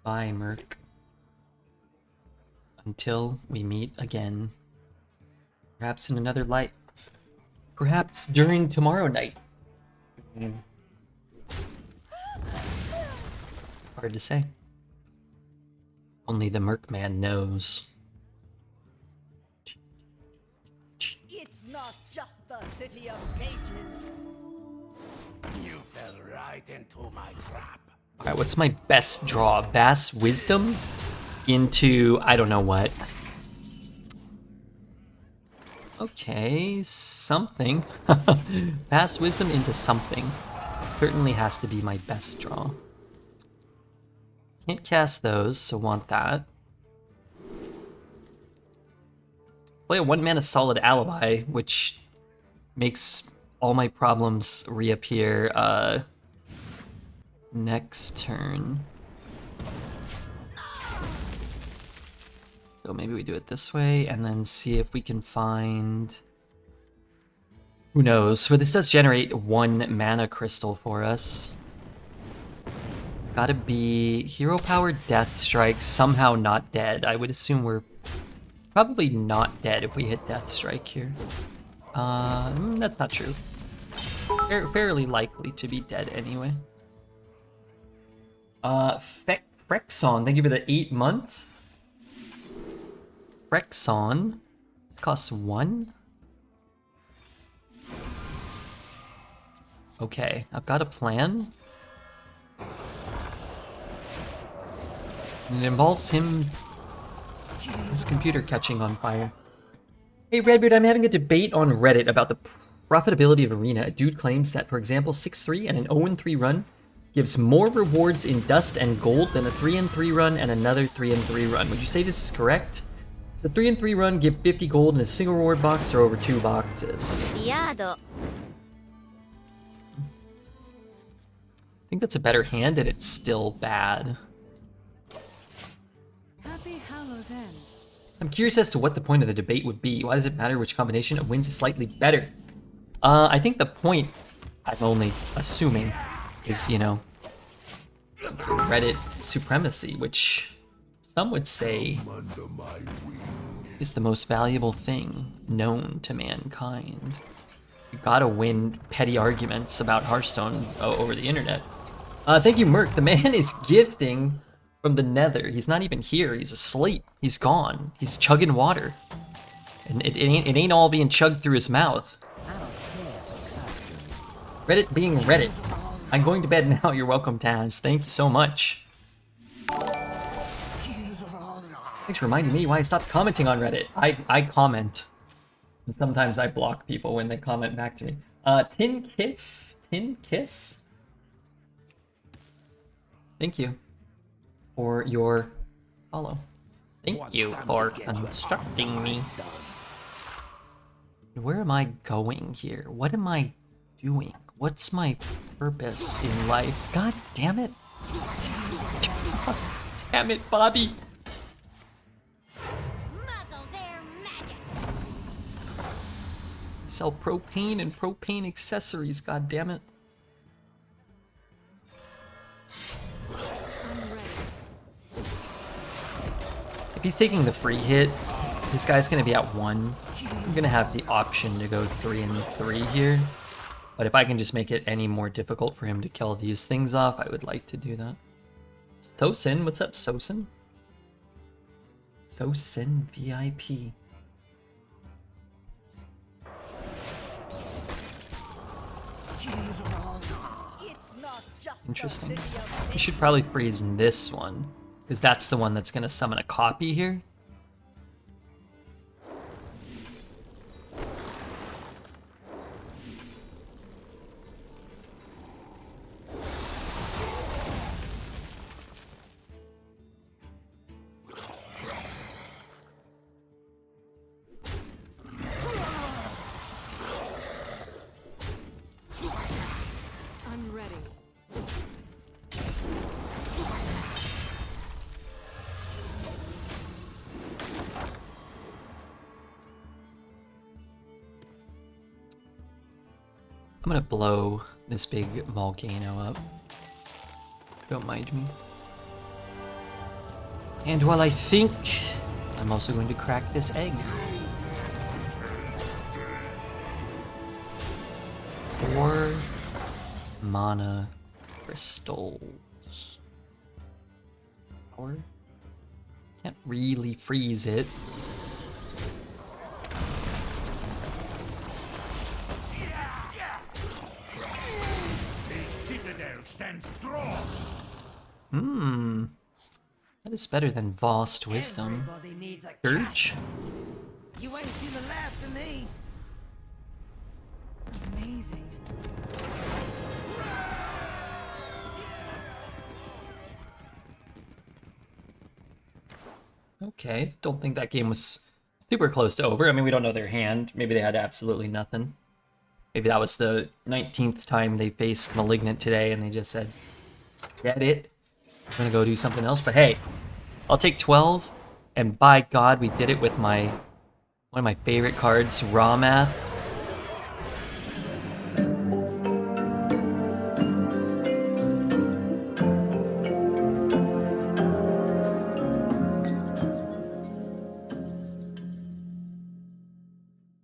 Bye, Merc. Until we meet again. Perhaps in another life. Perhaps during tomorrow night. Hard to say. Only the Mercman knows. It's not just the city of cages. You fell right into my trap. Alright, what's my best draw? Vast Wisdom into I don't know what. Okay, something. Vast Wisdom into something. Certainly has to be my best draw. Can't cast those, so want that. Play a 1-mana Solid Alibi, which makes all my problems reappear next turn. So maybe we do it this way, and then see if we can find... Who knows? So this does generate 1 mana crystal for us. Gotta be Hero Power, Death Strike, somehow not dead. I would assume we're probably not dead if we hit Death Strike here. That's not true. Fairly likely to be dead anyway. Frexon, thank you for the 8 months. Frexon. This costs 1. Okay, I've got a plan. And it involves his computer catching on fire. Hey Redbeard, I'm having a debate on Reddit about the profitability of Arena. A dude claims that, for example, 6-3 and an 0-3 run gives more rewards in dust and gold than a 3-3 run and another 3-3 run. Would you say this is correct? Does the 3-3 run give 50 gold in a single reward box or over 2 boxes? I think that's a better hand and it's still bad. Happy Hallows End. I'm curious as to what the point of the debate would be. Why does it matter which combination of wins is slightly better? I think the point, I'm only assuming, is, you know, Reddit supremacy, which some would say Under my wing. is the most valuable thing known to mankind. You gotta win petty arguments about Hearthstone over the internet. Thank you, Merc. The man is gifting from the nether. He's not even here. He's asleep. He's gone. He's chugging water. And it ain't all being chugged through his mouth. Reddit being Reddit. I'm going to bed now. You're welcome, Taz. Thank you so much. Thanks for reminding me why I stopped commenting on Reddit. I comment. And sometimes I block people when they comment back to me. Tin Kiss? Tin Kiss? Thank you for your follow. Thank you for instructing me. Where am I going here? What am I doing? What's my purpose in life? God damn it. God damn it, Bobby. Muzzle their magic. Sell propane and propane accessories, god damn it. If he's taking the free hit, this guy's gonna be at 1. I'm gonna have the option to go 3 and 3 here. But if I can just make it any more difficult for him to kill these things off, I would like to do that. Sosin, what's up, Sosin? Sosin VIP. It's not just Interesting. the city of We should probably freeze this one, because that's the one that's gonna summon a copy here. I'm ready. I'm gonna blow this big volcano up. Don't mind me. And while I think, I'm also going to crack this egg. 4 mana crystals. Or can't really freeze it. The citadel stands strong. That is better than Vast Wisdom. Everybody needs a Urge? You ain't seen the last of me. Amazing. Okay, don't think that game was super close to over. I mean, we don't know their hand. Maybe they had absolutely nothing. Maybe that was the 19th time they faced Malignant today and they just said, get it. I'm gonna go do something else. But hey, I'll take 12. And by God, we did it with one of my favorite cards, Raw Math.